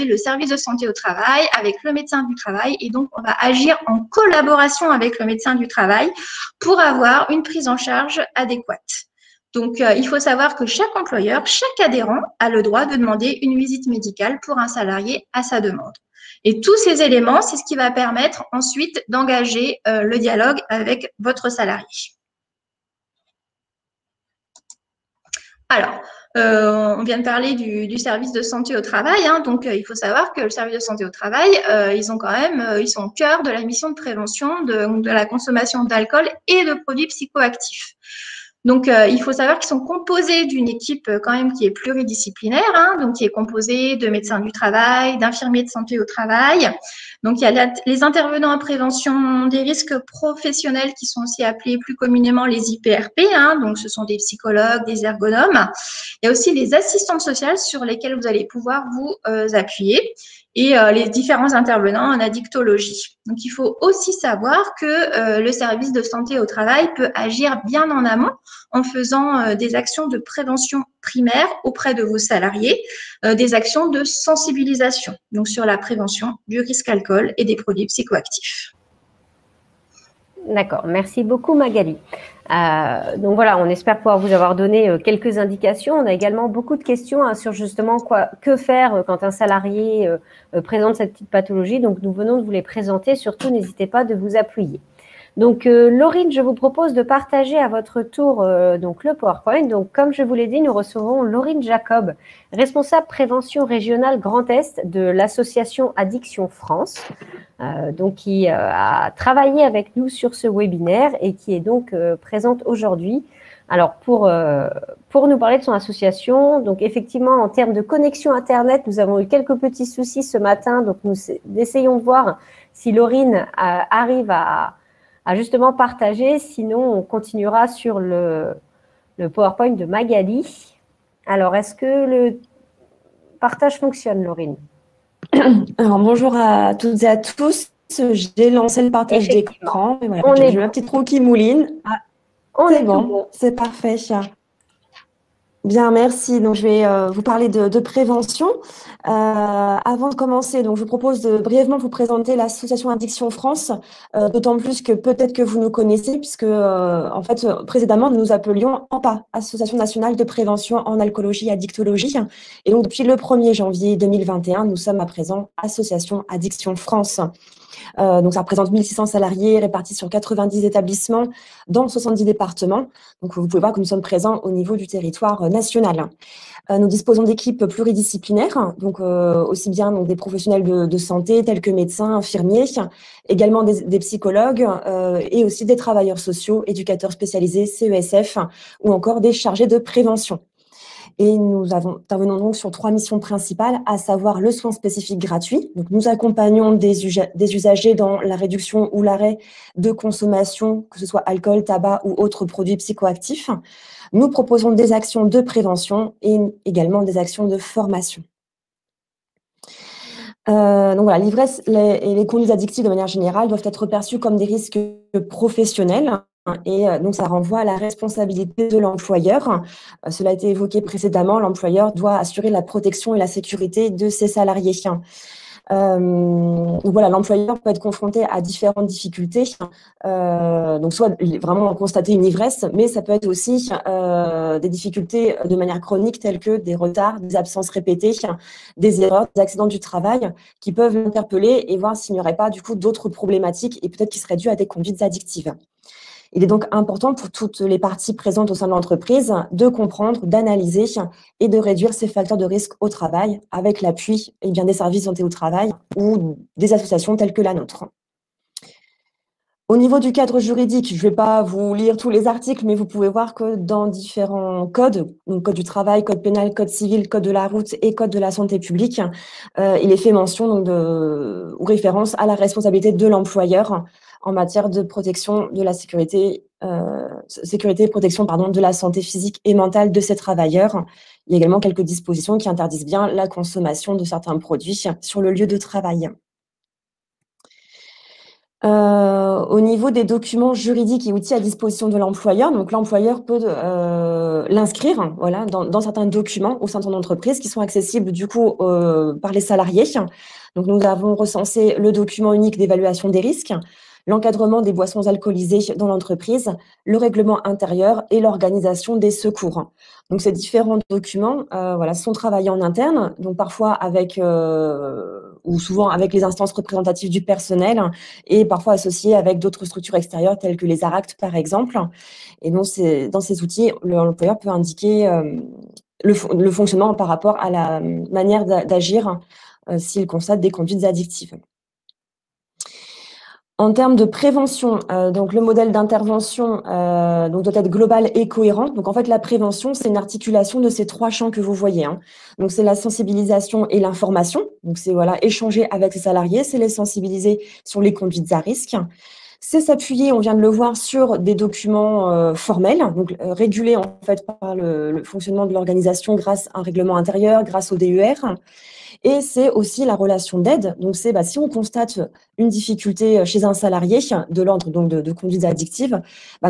Speaker 3: le service de santé au travail avec le médecin du travail et donc, on va agir en collaboration avec le médecin du travail pour avoir une prise en charge adéquate. Donc, il faut savoir que chaque employeur, chaque adhérent a le droit de demander une visite médicale pour un salarié à sa demande. Et tous ces éléments, c'est ce qui va permettre ensuite d'engager le dialogue avec votre salarié. Alors, on vient de parler du service de santé au travail, donc il faut savoir que le service de santé au travail, ils sont au cœur de la mission de prévention de la consommation d'alcool et de produits psychoactifs. Donc, il faut savoir qu'ils sont composés d'une équipe quand même qui est pluridisciplinaire, donc qui est composée de médecins du travail, d'infirmiers de santé au travail. Donc, il y a les intervenants en prévention des risques professionnels qui sont aussi appelés plus communément les IPRP, donc ce sont des psychologues, des ergonomes. Il y a aussi les assistantes sociales sur lesquelles vous allez pouvoir vous appuyer et les différents intervenants en addictologie. Donc, il faut aussi savoir que le service de santé au travail peut agir bien en amont en faisant des actions de prévention primaire auprès de vos salariés, des actions de sensibilisation, donc sur la prévention du risque alcool et des produits psychoactifs.
Speaker 1: D'accord, merci beaucoup Magali. Donc voilà, on espère pouvoir vous avoir donné quelques indications. On a également beaucoup de questions sur justement que faire quand un salarié présente cette petite pathologie. Donc nous venons de vous les présenter. Surtout, n'hésitez pas de vous appuyer. Donc Laurine, je vous propose de partager à votre tour donc le PowerPoint. Donc comme je vous l'ai dit, nous recevons Laurine Jacob, responsable prévention régionale Grand Est de l'association Addiction France, donc qui a travaillé avec nous sur ce webinaire et qui est donc présente aujourd'hui. Alors pour nous parler de son association, donc effectivement en termes de connexion Internet, nous avons eu quelques petits soucis ce matin, donc nous essayons de voir si Laurine arrive à justement partager, sinon on continuera sur le PowerPoint de Magali. Alors, est-ce que le partage fonctionne, Laurine?
Speaker 4: Alors, bonjour à toutes et à tous. J'ai lancé le partage d'écran. Voilà, j'ai ma petite roue qui mouline. Ah, c'est bon, c'est parfait. Bien, merci. Donc, je vais vous parler de prévention. Avant de commencer, donc, je vous propose de brièvement vous présenter l'association Addiction France, d'autant plus que peut-être que vous nous connaissez, puisque en fait, précédemment, nous nous appelions ANPA, Association nationale de prévention en alcoolologie et addictologie. Et donc, depuis le 1er janvier 2021, nous sommes à présent Association Addiction France. Donc, ça représente 1600 salariés répartis sur 90 établissements dans 70 départements. Donc, vous pouvez voir que nous sommes présents au niveau du territoire national. Nous disposons d'équipes pluridisciplinaires, donc aussi bien donc, des professionnels de santé tels que médecins, infirmiers, également des psychologues et aussi des travailleurs sociaux, éducateurs spécialisés, CESF ou encore des chargés de prévention. Et nous intervenons donc sur 3 missions principales, à savoir le soin spécifique gratuit. Donc, nous accompagnons des usagers dans la réduction ou l'arrêt de consommation, que ce soit alcool, tabac ou autres produits psychoactifs. Nous proposons des actions de prévention et également des actions de formation. Donc voilà, l'ivresse et les conduites addictives de manière générale doivent être perçues comme des risques professionnels. Et donc, ça renvoie à la responsabilité de l'employeur. Cela a été évoqué précédemment, l'employeur doit assurer la protection et la sécurité de ses salariés. Donc voilà, l'employeur peut être confronté à différentes difficultés. Donc soit vraiment constater une ivresse, mais ça peut être aussi des difficultés de manière chronique telles que des retards, des absences répétées, des erreurs, des accidents du travail qui peuvent l'interpeller et voir s'il n'y aurait pas du coup d'autres problématiques et peut-être qui seraient dues à des conduites addictives. Il est donc important pour toutes les parties présentes au sein de l'entreprise de comprendre, d'analyser et de réduire ces facteurs de risque au travail avec l'appui des services de santé au travail ou des associations telles que la nôtre. Au niveau du cadre juridique, je ne vais pas vous lire tous les articles, mais vous pouvez voir que dans différents codes, donc code du travail, code pénal, code civil, code de la route et code de la santé publique, il est fait mention donc ou référence à la responsabilité de l'employeur en matière de protection de la sécurité et protection de la santé physique et mentale de ces travailleurs. Il y a également quelques dispositions qui interdisent bien la consommation de certains produits sur le lieu de travail. Au niveau des documents juridiques et outils à disposition de l'employeur, donc l'employeur peut l'inscrire voilà, dans certains documents au sein de son entreprise qui sont accessibles du coup par les salariés. Donc nous avons recensé le document unique d'évaluation des risques, l'encadrement des boissons alcoolisées dans l'entreprise, le règlement intérieur et l'organisation des secours. Donc ces différents documents sont travaillés en interne, donc parfois avec ou souvent avec les instances représentatives du personnel et parfois associés avec d'autres structures extérieures telles que les ARACT par exemple. Et donc dans ces outils, l'employeur peut indiquer le fonctionnement par rapport à la manière d'agir s'il constate des conduites addictives. En termes de prévention, donc le modèle d'intervention doit être global et cohérent. Donc en fait, la prévention, c'est une articulation de ces 3 champs que vous voyez. Donc c'est la sensibilisation et l'information. Donc c'est échanger avec les salariés, c'est les sensibiliser sur les conduites à risque. C'est s'appuyer, on vient de le voir, sur des documents formels, donc régulés en fait par le fonctionnement de l'organisation grâce à un règlement intérieur, grâce au DER. Et c'est aussi la relation d'aide. Donc, c'est si on constate une difficulté chez un salarié de l'ordre de conduite addictive,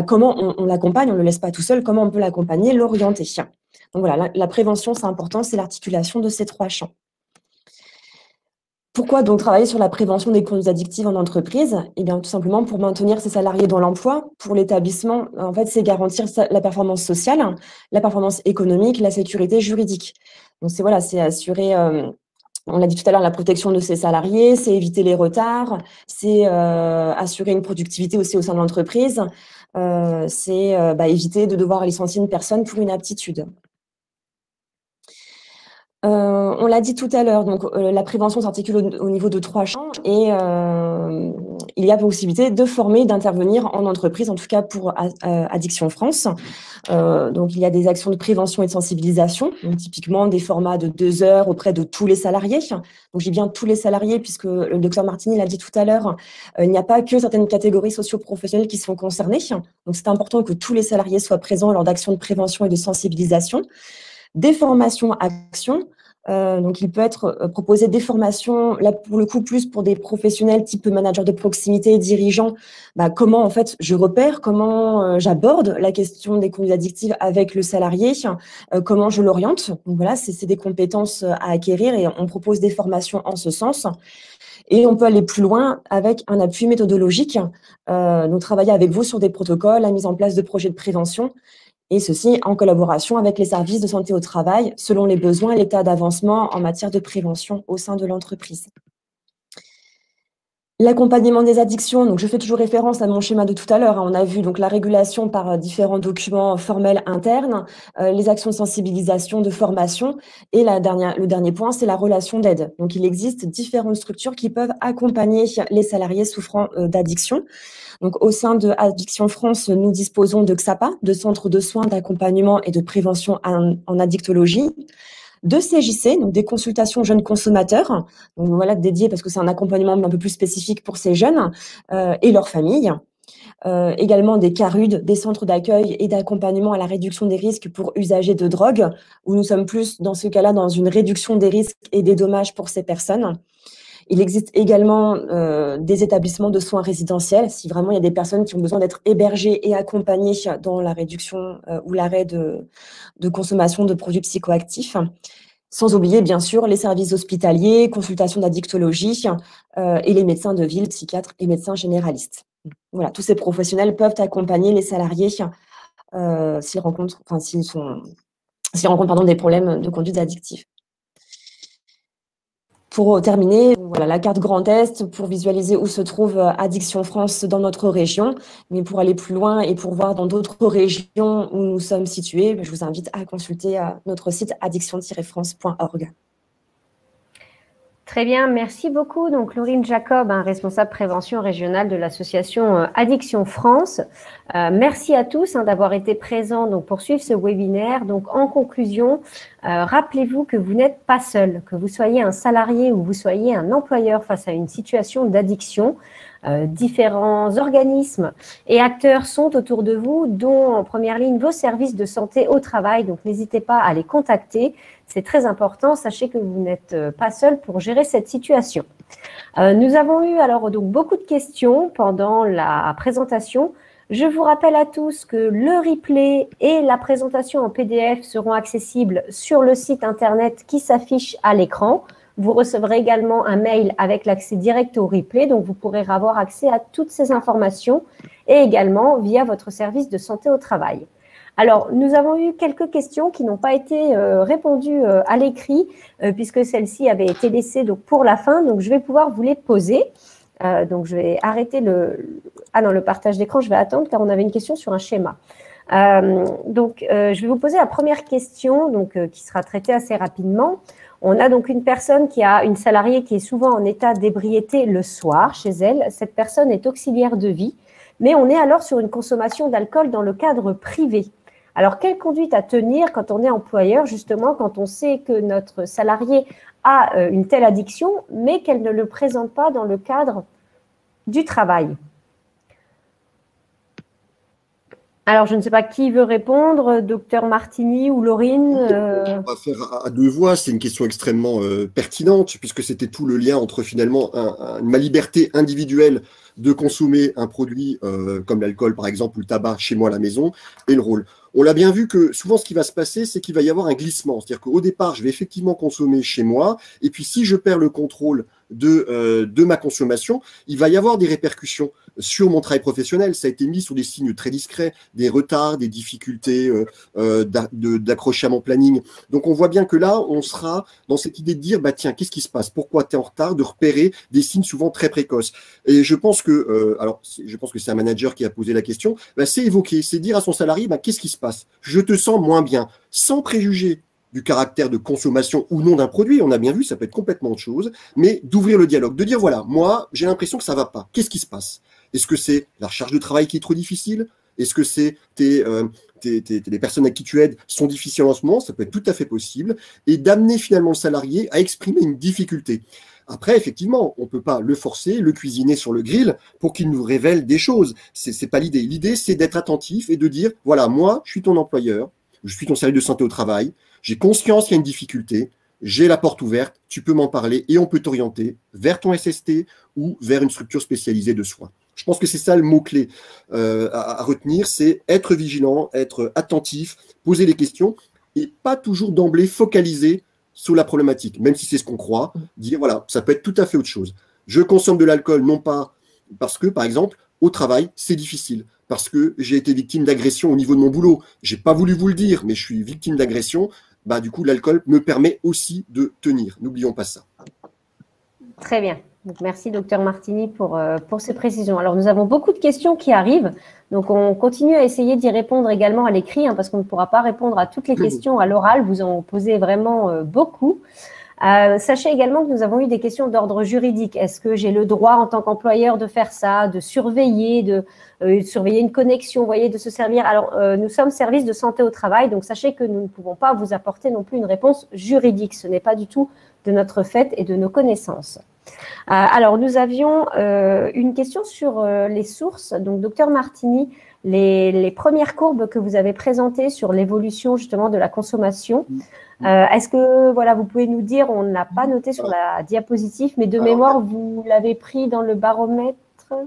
Speaker 4: comment on l'accompagne, on ne le laisse pas tout seul, comment on peut l'accompagner, l'orienter. Donc voilà, la prévention, c'est important, c'est l'articulation de ces 3 champs. Pourquoi donc travailler sur la prévention des conduites addictives en entreprise? Eh bien, tout simplement pour maintenir ses salariés dans l'emploi. Pour l'établissement, en fait, c'est garantir la performance sociale, la performance économique, la sécurité juridique. Donc, c'est assurer... on l'a dit tout à l'heure, la protection de ses salariés, c'est éviter les retards, c'est assurer une productivité aussi au sein de l'entreprise, c'est éviter de devoir licencier une personne pour une aptitude. On l'a dit tout à l'heure, donc la prévention s'articule au niveau de 3 champs et il y a possibilité de former, d'intervenir en entreprise, en tout cas pour Addiction France. Donc il y a des actions de prévention et de sensibilisation, donc typiquement des formats de 2 heures auprès de tous les salariés. Donc j'ai bien tous les salariés puisque le docteur Martini l'a dit tout à l'heure, il n'y a pas que certaines catégories socio-professionnelles qui sont concernées. Donc c'est important que tous les salariés soient présents lors d'actions de prévention et de sensibilisation. Des formations actions, Donc, il peut être proposé des formations, là, pour le coup, plus pour des professionnels type manager de proximité, dirigeant. Comment, en fait, je repère, comment j'aborde la question des conduites addictives avec le salarié, comment je l'oriente. Donc, voilà, c'est des compétences à acquérir et on propose des formations en ce sens. Et on peut aller plus loin avec un appui méthodologique, donc travailler avec vous sur des protocoles, la mise en place de projets de prévention, et ceci en collaboration avec les services de santé au travail, selon les besoins et l'état d'avancement en matière de prévention au sein de l'entreprise. L'accompagnement des addictions, donc je fais toujours référence à mon schéma de tout à l'heure. On a vu donc la régulation par différents documents formels internes, les actions de sensibilisation, de formation, et le dernier point, c'est la relation d'aide. Donc il existe différentes structures qui peuvent accompagner les salariés souffrant d'addiction. Donc au sein de Addiction France, nous disposons de XAPA, de centres de soins, d'accompagnement et de prévention en addictologie, de CJC, donc des consultations jeunes consommateurs, donc voilà, dédiées parce que c'est un accompagnement un peu plus spécifique pour ces jeunes et leurs familles. Également des CARUD, des centres d'accueil et d'accompagnement à la réduction des risques pour usagers de drogue, où nous sommes plus dans ce cas-là dans une réduction des risques et des dommages pour ces personnes. Il existe également des établissements de soins résidentiels, si vraiment il y a des personnes qui ont besoin d'être hébergées et accompagnées dans la réduction ou l'arrêt de consommation de produits psychoactifs. Sans oublier, bien sûr, les services hospitaliers, consultations d'addictologie et les médecins de ville, psychiatres et médecins généralistes. Voilà, tous ces professionnels peuvent accompagner les salariés s'ils rencontrent des problèmes de conduite addictive. Pour terminer, voilà la carte Grand Est pour visualiser où se trouve Addiction France dans notre région. Mais pour aller plus loin et pour voir dans d'autres régions où nous sommes situés, je vous invite à consulter notre site addiction-france.org.
Speaker 1: Très bien, merci beaucoup. Donc, Laurine Jacob, responsable prévention régionale de l'association Addiction France. Merci à tous d'avoir été présents pour suivre ce webinaire. Donc, en conclusion, rappelez-vous que vous n'êtes pas seul, que vous soyez un salarié ou vous soyez un employeur face à une situation d'addiction. Différents organismes et acteurs sont autour de vous, dont en première ligne vos services de santé au travail. Donc, n'hésitez pas à les contacter. C'est très important. Sachez que vous n'êtes pas seul pour gérer cette situation. Nous avons eu alors donc beaucoup de questions pendant la présentation. Je vous rappelle à tous que le replay et la présentation en PDF seront accessibles sur le site internet qui s'affiche à l'écran. Vous recevrez également un mail avec l'accès direct au replay, donc vous pourrez avoir accès à toutes ces informations et également via votre service de santé au travail. Alors, nous avons eu quelques questions qui n'ont pas été répondues à l'écrit puisque celles-ci avaient été laissées pour la fin, donc je vais pouvoir vous les poser. Donc, je vais arrêter le partage d'écran, je vais attendre car on avait une question sur un schéma. Je vais vous poser la première question qui sera traitée assez rapidement. On a donc une personne une salariée qui est souvent en état d'ébriété le soir chez elle. Cette personne est auxiliaire de vie, mais on est alors sur une consommation d'alcool dans le cadre privé. Alors, quelle conduite à tenir quand on est employeur, justement, quand on sait que notre salarié a une telle addiction, mais qu'elle ne le présente pas dans le cadre du travail? Alors, je ne sais pas qui veut répondre, docteur Martini ou Laurine.
Speaker 2: On va faire à deux voix, c'est une question extrêmement pertinente, puisque c'était tout le lien entre finalement ma liberté individuelle de consommer un produit comme l'alcool par exemple ou le tabac chez moi à la maison et le rôle. On l'a bien vu que souvent ce qui va se passer, c'est qu'il va y avoir un glissement. C'est-à-dire qu'au départ, je vais effectivement consommer chez moi et puis si je perds le contrôle de ma consommation, il va y avoir des répercussions sur mon travail professionnel. Ça a été mis sur des signes très discrets, des retards, des difficultés d'accrocher à mon planning. Donc on voit bien que là, on sera dans cette idée de dire, tiens, qu'est-ce qui se passe? Pourquoi tu es en retard? De repérer des signes souvent très précoces. Et je pense que, je pense que c'est un manager qui a posé la question, c'est évoquer, c'est dire à son salarié, qu'est-ce qui se passe? Je te sens moins bien, sans préjuger du caractère de consommation ou non d'un produit, on a bien vu, ça peut être complètement autre chose, mais d'ouvrir le dialogue, de dire voilà, moi, j'ai l'impression que ça va pas. Qu'est-ce qui se passe? Est-ce que c'est la charge de travail qui est trop difficile? Est-ce que c'est les personnes à qui tu aides sont difficiles en ce moment? Ça peut être tout à fait possible. Et d'amener finalement le salarié à exprimer une difficulté. Après, effectivement, on ne peut pas le forcer, le cuisiner sur le grill pour qu'il nous révèle des choses. C'est pas l'idée. L'idée, c'est d'être attentif et de dire voilà, moi, je suis ton employeur, je suis ton service de santé au travail, j'ai conscience qu'il y a une difficulté, j'ai la porte ouverte, tu peux m'en parler et on peut t'orienter vers ton SST ou vers une structure spécialisée de soins. Je pense que c'est ça le mot-clé à retenir, c'est être vigilant, être attentif, poser les questions et pas toujours d'emblée focaliser sur la problématique, même si c'est ce qu'on croit, dire voilà, ça peut être tout à fait autre chose. Je consomme de l'alcool non pas parce que, par exemple, au travail, c'est difficile, parce que j'ai été victime d'agression au niveau de mon boulot. J'ai pas voulu vous le dire, mais je suis victime d'agression. Bah, du coup, l'alcool me permet aussi de tenir. N'oublions pas ça.
Speaker 1: Très bien. Donc, merci, docteur Martini, pour ces précisions. Alors, nous avons beaucoup de questions qui arrivent. Donc, on continue à essayer d'y répondre également à l'écrit, hein, parce qu'on ne pourra pas répondre à toutes les questions à l'oral. Vous en posez vraiment beaucoup. Sachez également que nous avons eu des questions d'ordre juridique. Est-ce que j'ai le droit en tant qu'employeur de faire ça, de surveiller, de surveiller une connexion, vous voyez, de se servir. Alors, nous sommes service de santé au travail, donc sachez que nous ne pouvons pas vous apporter non plus une réponse juridique. Ce n'est pas du tout de notre fait et de nos connaissances. Alors, nous avions une question sur les sources. Donc, docteur Martini, les premières courbes que vous avez présentées sur l'évolution justement de la consommation, est-ce que voilà, vous pouvez nous dire, on ne l'a pas noté sur la diapositive, mais de mémoire, vous l'avez pris dans le baromètre?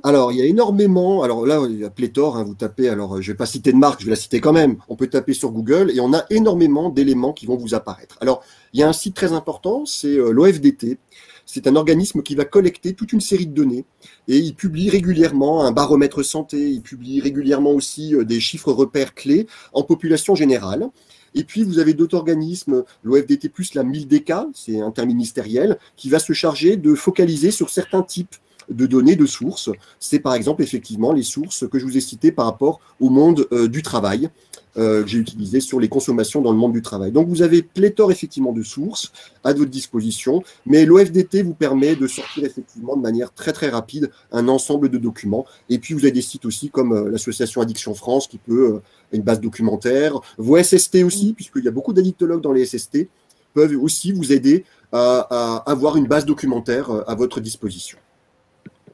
Speaker 2: Alors, il y a énormément, alors là, il y a pléthore, hein, vous tapez, alors je ne vais pas citer de marque, je vais la citer quand même, on peut taper sur Google et on a énormément d'éléments qui vont vous apparaître. Alors, il y a un site très important, c'est l'OFDT. C'est un organisme qui va collecter toute une série de données et il publie régulièrement un baromètre santé, il publie régulièrement aussi des chiffres repères clés en population générale. Et puis, vous avez d'autres organismes, l'OFDT+, la MILDECA, c'est interministériel, qui va se charger de focaliser sur certains types de données, de sources. C'est par exemple, effectivement, les sources que je vous ai citées par rapport au monde du travail, que j'ai utilisé sur les consommations dans le monde du travail. Donc, vous avez pléthore, effectivement, de sources à votre disposition, mais l'OFDT vous permet de sortir, effectivement, de manière très, très rapide, un ensemble de documents. Et puis, vous avez des sites aussi comme l'association Addiction France, qui peut, une base documentaire, vos SST aussi, puisqu'il y a beaucoup d'addictologues dans les SST, peuvent aussi vous aider à avoir une base documentaire à votre disposition.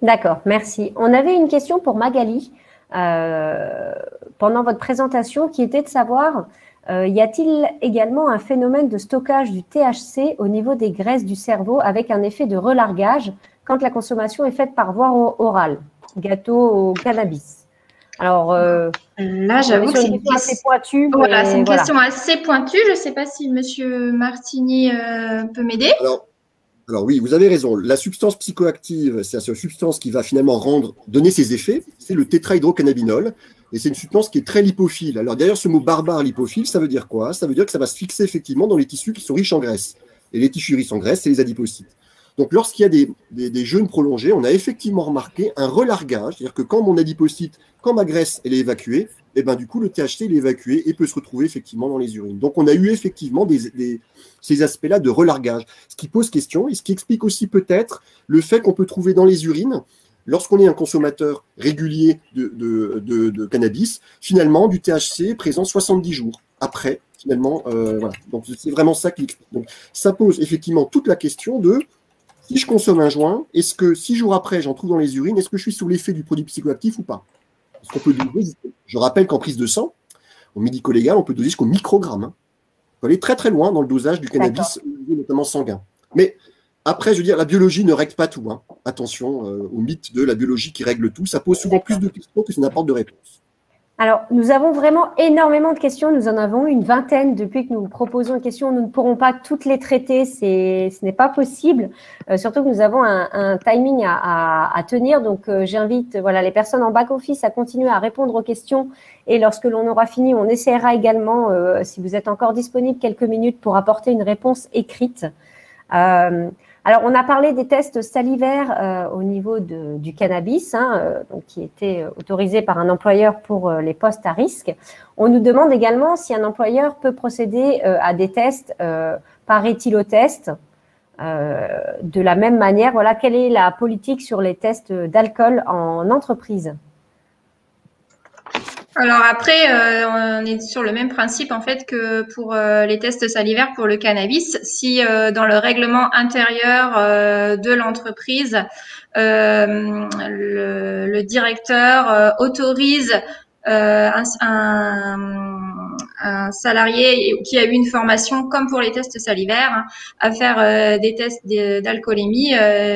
Speaker 1: D'accord, merci. On avait une question pour Magali pendant votre présentation qui était de savoir, y a-t-il également un phénomène de stockage du THC au niveau des graisses du cerveau avec un effet de relargage quand la consommation est faite par voie orale, gâteau au cannabis? Alors,
Speaker 3: là, j'avoue que c'est une question
Speaker 1: assez pointue.
Speaker 3: Voilà, c'est une question assez pointue. Je ne sais pas si Monsieur Martini peut m'aider.
Speaker 2: Alors oui, vous avez raison. La substance psychoactive, c'est cette substance qui va finalement donner ses effets. C'est le tétrahydrocannabinol. Et c'est une substance qui est très lipophile. Alors d'ailleurs, ce mot barbare lipophile, ça veut dire quoi? Ça veut dire que ça va se fixer effectivement dans les tissus qui sont riches en graisse. Et les tissus riches en graisse, c'est les adipocytes. Donc lorsqu'il y a des jeûnes prolongés, on a effectivement remarqué un relargage. C'est-à-dire que quand mon adipocyte, quand ma graisse, elle est évacuée, et ben du coup, le THC, il est évacué et peut se retrouver effectivement dans les urines. Donc on a eu effectivement ces aspects-là de relargage. Ce qui pose question et ce qui explique aussi peut-être le fait qu'on peut trouver dans les urines, lorsqu'on est un consommateur régulier de cannabis, finalement du THC présent 70 jours après, finalement, voilà. Donc c'est vraiment ça qui explique. Donc ça pose effectivement toute la question de si je consomme un joint, est-ce que 6 jours après j'en trouve dans les urines, est-ce que je suis sous l'effet du produit psychoactif ou pas? Est-ce qu'on peut doser? Je rappelle qu'en prise de sang, au médico-légal, on peut doser jusqu'au microgramme. Hein. On peut aller très très loin dans le dosage du cannabis, notamment sanguin. Mais après, je veux dire, la biologie ne règle pas tout. Hein. Attention au mythe de la biologie qui règle tout. Ça pose souvent plus de questions que ça n'apporte de réponses.
Speaker 1: Alors, nous avons vraiment énormément de questions. Nous en avons une vingtaine depuis que nous proposons une question. Nous ne pourrons pas toutes les traiter. Ce n'est pas possible. Surtout que nous avons un timing à tenir. Donc, j'invite les personnes en back-office à continuer à répondre aux questions. Et lorsque l'on aura fini, on essaiera également, si vous êtes encore disponible, quelques minutes pour apporter une réponse écrite. Alors, on a parlé des tests salivaires au niveau du cannabis, donc qui étaient autorisés par un employeur pour les postes à risque. On nous demande également si un employeur peut procéder à des tests par éthylotest. De la même manière, voilà, quelle est la politique sur les tests d'alcool en entreprise?
Speaker 3: Alors après, on est sur le même principe en fait que pour les tests salivaires pour le cannabis. Si dans le règlement intérieur de l'entreprise, le directeur autorise un un salarié qui a eu une formation, comme pour les tests salivaires, hein, à faire des tests d'alcoolémie,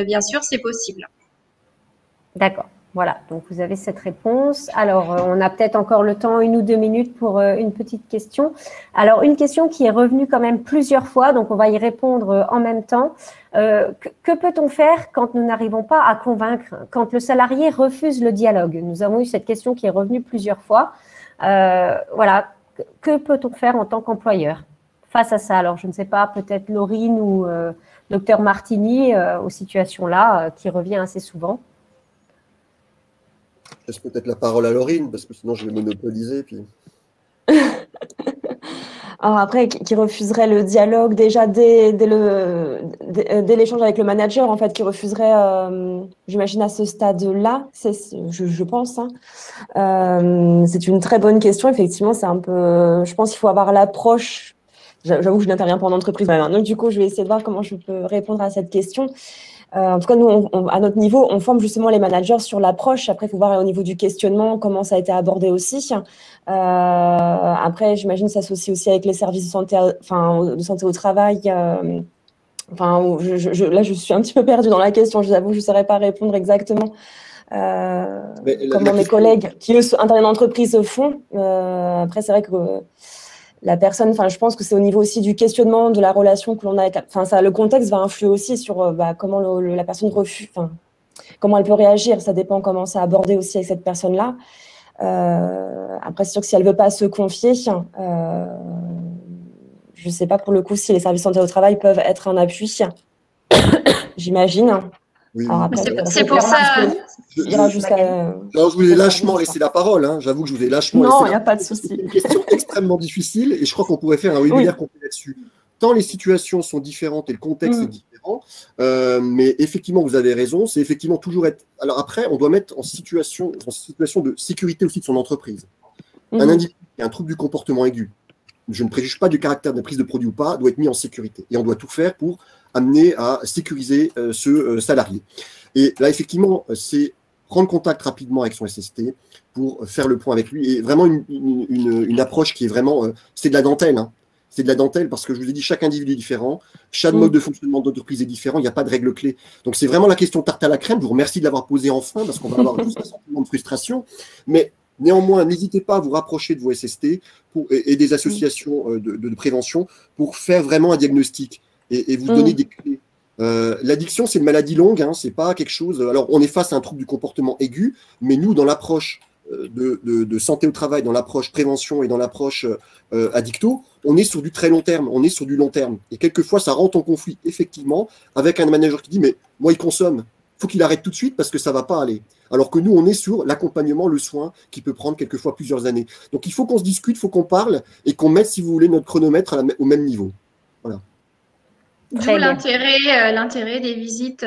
Speaker 3: bien sûr, c'est possible.
Speaker 1: D'accord. Voilà, donc vous avez cette réponse. Alors, on a peut-être encore le temps, 1 ou 2 minutes pour une petite question. Alors, une question qui est revenue quand même plusieurs fois, donc on va y répondre en même temps. Que peut-on faire quand nous n'arrivons pas à convaincre, quand le salarié refuse le dialogue? Nous avons eu cette question qui est revenue plusieurs fois. Voilà, que peut-on faire en tant qu'employeur face à ça? Alors, je ne sais pas, peut-être Laurine ou docteur Martini, aux situations-là, qui revient assez souvent.
Speaker 2: Je laisse peut-être la parole à Laurine, parce que sinon je vais monopoliser. Puis...
Speaker 4: Alors après, qui refuserait le dialogue déjà dès l'échange avec le manager, en fait, qui refuserait, j'imagine, à ce stade-là, je pense. Hein. C'est une très bonne question, effectivement, c'est un peu... Je pense qu'il faut avoir l'approche... J'avoue que je n'interviens pas en entreprise, donc du coup, je vais essayer de voir comment je peux répondre à cette question. En tout cas, nous, à notre niveau, on forme justement les managers sur l'approche. Après, il faut voir au niveau du questionnement comment ça a été abordé aussi. Après, j'imagine que ça s'associe aussi avec les services de santé, de santé au travail. Là, je suis un petit peu perdue dans la question. Je vous avoue que je ne saurais pas répondre exactement comment mes collègues qui, eux, interviennent en entreprise font. Après, c'est vrai que... la personne, je pense que c'est au niveau aussi du questionnement, de la relation que l'on a avec, le contexte va influer aussi sur comment la personne refuse, comment elle peut réagir. Ça dépend comment c'est abordé aussi avec cette personne-là. Après, c'est sûr que si elle veut pas se confier, je sais pas pour le coup si les services de santé au travail peuvent être un appui. J'imagine.
Speaker 2: Oui,
Speaker 3: c'est pour ça.
Speaker 2: Je vous ai lâchement laissé la parole. Hein. J'avoue que je vous ai lâchement laissé la parole.
Speaker 4: Non, il n'y a pas de souci.
Speaker 2: C'est une question extrêmement difficile et je crois qu'on pourrait faire un webinaire complet là-dessus. Tant les situations sont différentes et le contexte est différent, mais effectivement, vous avez raison. C'est effectivement toujours être. Alors après, on doit mettre en situation de sécurité aussi de son entreprise. Un individu qui a un trouble du comportement aigu, je ne préjuge pas du caractère de la prise de produit ou pas, doit être mis en sécurité. Et on doit tout faire pour amener à sécuriser ce salarié. Et là, effectivement, c'est prendre contact rapidement avec son SST pour faire le point avec lui. Et vraiment une approche qui est vraiment... c'est de la dentelle. Hein. C'est de la dentelle parce que je vous ai dit, chaque individu est différent, chaque mode de fonctionnement d'entreprise est différent, il n'y a pas de règle clé. Donc, c'est vraiment la question tarte à la crème. Je vous remercie de l'avoir posée enfin parce qu'on va avoir juste un sentiment de frustration. Mais néanmoins, n'hésitez pas à vous rapprocher de vos SST et des associations de prévention pour faire vraiment un diagnostic et vous donner des clés. L'addiction, c'est une maladie longue, hein, c'est pas quelque chose. Alors, on est face à un trouble du comportement aigu, mais nous, dans l'approche de santé au travail, dans l'approche prévention et dans l'approche addicto, on est sur du très long terme, on est sur du long terme. Et quelquefois, ça rentre en conflit, effectivement, avec un manager qui dit, mais moi, il consomme, faut qu'il arrête tout de suite parce que ça va pas aller. Alors que nous, on est sur l'accompagnement, le soin, qui peut prendre quelquefois plusieurs années. Donc, il faut qu'on se discute, il faut qu'on parle et qu'on mette, si vous voulez, notre chronomètre au même niveau. Voilà.
Speaker 3: D'où l'intérêt des visites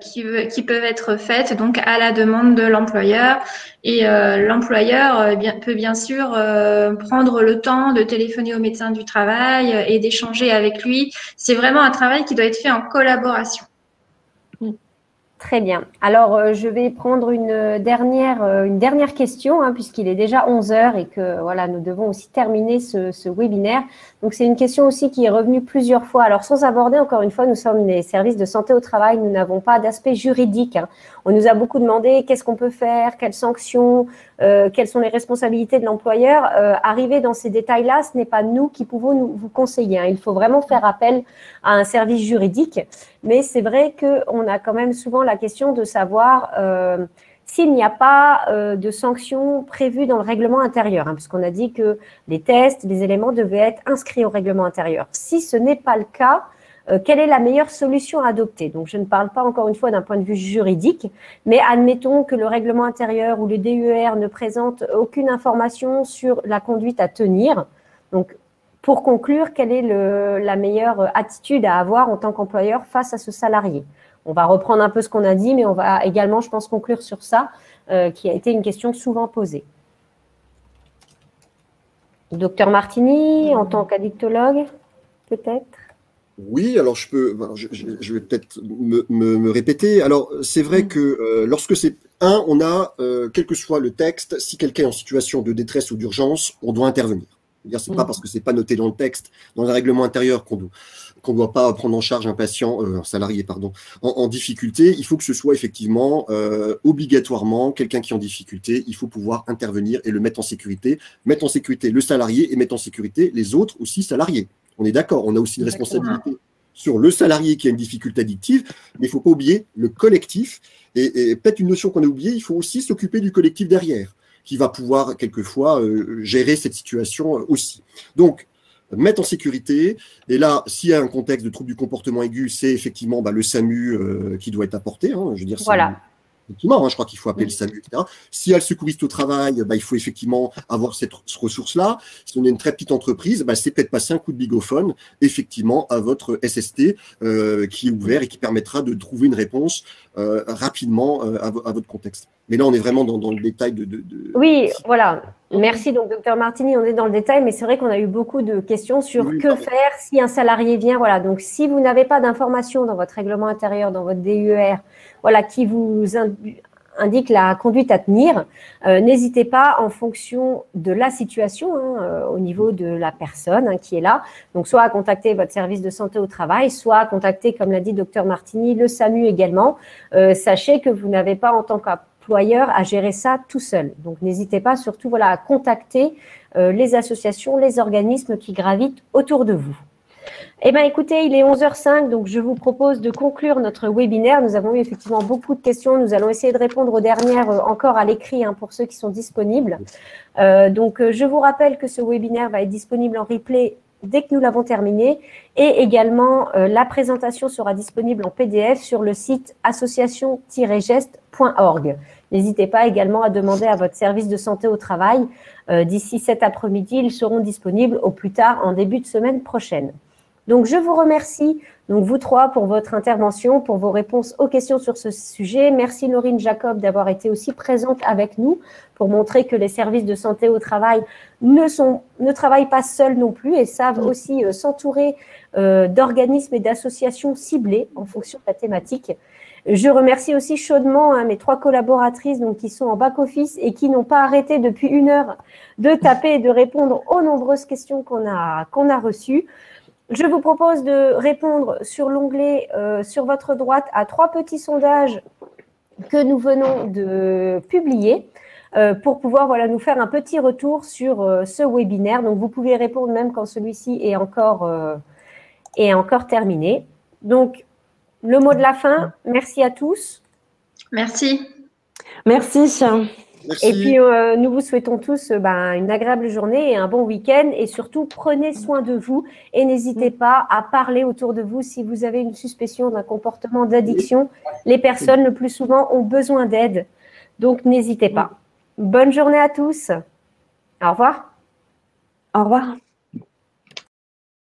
Speaker 3: qui peuvent être faites donc à la demande de l'employeur. Et l'employeur peut bien sûr prendre le temps de téléphoner au médecin du travail et d'échanger avec lui. C'est vraiment un travail qui doit être fait en collaboration.
Speaker 1: Très bien. Alors, je vais prendre une dernière question, hein, puisqu'il est déjà 11 heures et que voilà, nous devons aussi terminer ce webinaire. Donc, c'est une question aussi qui est revenue plusieurs fois. Alors, sans aborder, encore une fois, nous sommes les services de santé au travail, nous n'avons pas d'aspect juridique. Hein. On nous a beaucoup demandé qu'est-ce qu'on peut faire, quelles sanctions, quelles sont les responsabilités de l'employeur. Arriver dans ces détails-là, ce n'est pas nous qui pouvons vous conseiller. Hein. Il faut vraiment faire appel à un service juridique. Mais c'est vrai qu'on a quand même souvent la question de savoir s'il n'y a pas de sanctions prévues dans le règlement intérieur, hein, puisqu'on a dit que les tests, les éléments devaient être inscrits au règlement intérieur. Si ce n'est pas le cas, quelle est la meilleure solution à adopter? Donc, je ne parle pas encore une fois d'un point de vue juridique, mais admettons que le règlement intérieur ou le DER ne présente aucune information sur la conduite à tenir. Donc, pour conclure, quelle est la meilleure attitude à avoir en tant qu'employeur face à ce salarié? On va reprendre un peu ce qu'on a dit, mais on va également, je pense, conclure sur ça, qui a été une question souvent posée. Docteur Martini, en tant qu'addictologue, peut-être?
Speaker 2: Oui, alors je vais peut-être me répéter. Alors, c'est vrai que lorsque c'est on a, quel que soit le texte, si quelqu'un est en situation de détresse ou d'urgence, on doit intervenir. C'est pas parce que c'est pas noté dans le texte, dans un règlement intérieur qu'on doit pas prendre en charge un salarié, en difficulté. Il faut que ce soit effectivement obligatoirement quelqu'un qui est en difficulté. Il faut pouvoir intervenir et le mettre en sécurité le salarié et mettre en sécurité les autres aussi salariés. On est d'accord, on a aussi une responsabilité sur le salarié qui a une difficulté addictive, mais il ne faut pas oublier le collectif. Et peut-être une notion qu'on a oubliée, il faut aussi s'occuper du collectif derrière, qui va pouvoir quelquefois gérer cette situation aussi. Donc, mettre en sécurité, et là, s'il y a un contexte de trouble du comportement aigu, c'est effectivement le SAMU qui doit être apporté. Je veux dire,
Speaker 1: voilà.
Speaker 2: Effectivement, je crois qu'il faut appeler le SAMU, etc. S'il y a le secouriste au travail, il faut effectivement avoir cette ressource-là. Si on est une très petite entreprise, c'est peut-être passer un coup de bigophone, effectivement, à votre SST qui est ouvert et qui permettra de trouver une réponse rapidement à votre contexte. Mais là, on est vraiment dans le détail
Speaker 1: Oui, voilà. Merci, donc, docteur Martini, on est dans le détail, mais c'est vrai qu'on a eu beaucoup de questions sur que faire si un salarié vient. Voilà, donc si vous n'avez pas d'informations dans votre règlement intérieur, dans votre DUER, voilà, qui vous indique la conduite à tenir, n'hésitez pas en fonction de la situation, au niveau de la personne qui est là, donc soit à contacter votre service de santé au travail, soit à contacter, comme l'a dit docteur Martini, le SAMU également. Sachez que vous n'avez pas en tant qu'employeur à gérer ça tout seul. Donc, n'hésitez pas surtout à contacter les associations, les organismes qui gravitent autour de vous. Eh bien, écoutez, il est 11h05, donc je vous propose de conclure notre webinaire. Nous avons eu effectivement beaucoup de questions. Nous allons essayer de répondre aux dernières encore à l'écrit pour ceux qui sont disponibles. Donc, je vous rappelle que ce webinaire va être disponible en replay dès que nous l'avons terminé. Et également, la présentation sera disponible en PDF sur le site association-geste.org. N'hésitez pas également à demander à votre service de santé au travail. D'ici cet après-midi, ils seront disponibles au plus tard en début de semaine prochaine. Donc, je vous remercie, vous trois, pour votre intervention, pour vos réponses aux questions sur ce sujet. Merci Laurine Jacob d'avoir été aussi présente avec nous pour montrer que les services de santé au travail ne travaillent pas seuls non plus et savent aussi s'entourer d'organismes et d'associations ciblées en fonction de la thématique. Je remercie aussi chaudement mes trois collaboratrices qui sont en back-office et qui n'ont pas arrêté depuis 1 heure de taper et de répondre aux nombreuses questions qu'on a reçues. Je vous propose de répondre sur l'onglet sur votre droite à 3 petits sondages que nous venons de publier pour pouvoir nous faire un petit retour sur ce webinaire. Donc, vous pouvez répondre même quand celui-ci est encore terminé. Donc, le mot de la fin, merci à tous.
Speaker 3: Merci.
Speaker 4: Merci.
Speaker 1: Et puis, nous vous souhaitons tous une agréable journée et un bon week-end. Et surtout, prenez soin de vous et n'hésitez pas à parler autour de vous si vous avez une suspicion d'un comportement d'addiction. Les personnes, le plus souvent, ont besoin d'aide. Donc, n'hésitez pas. Bonne journée à tous. Au revoir.
Speaker 4: Au revoir.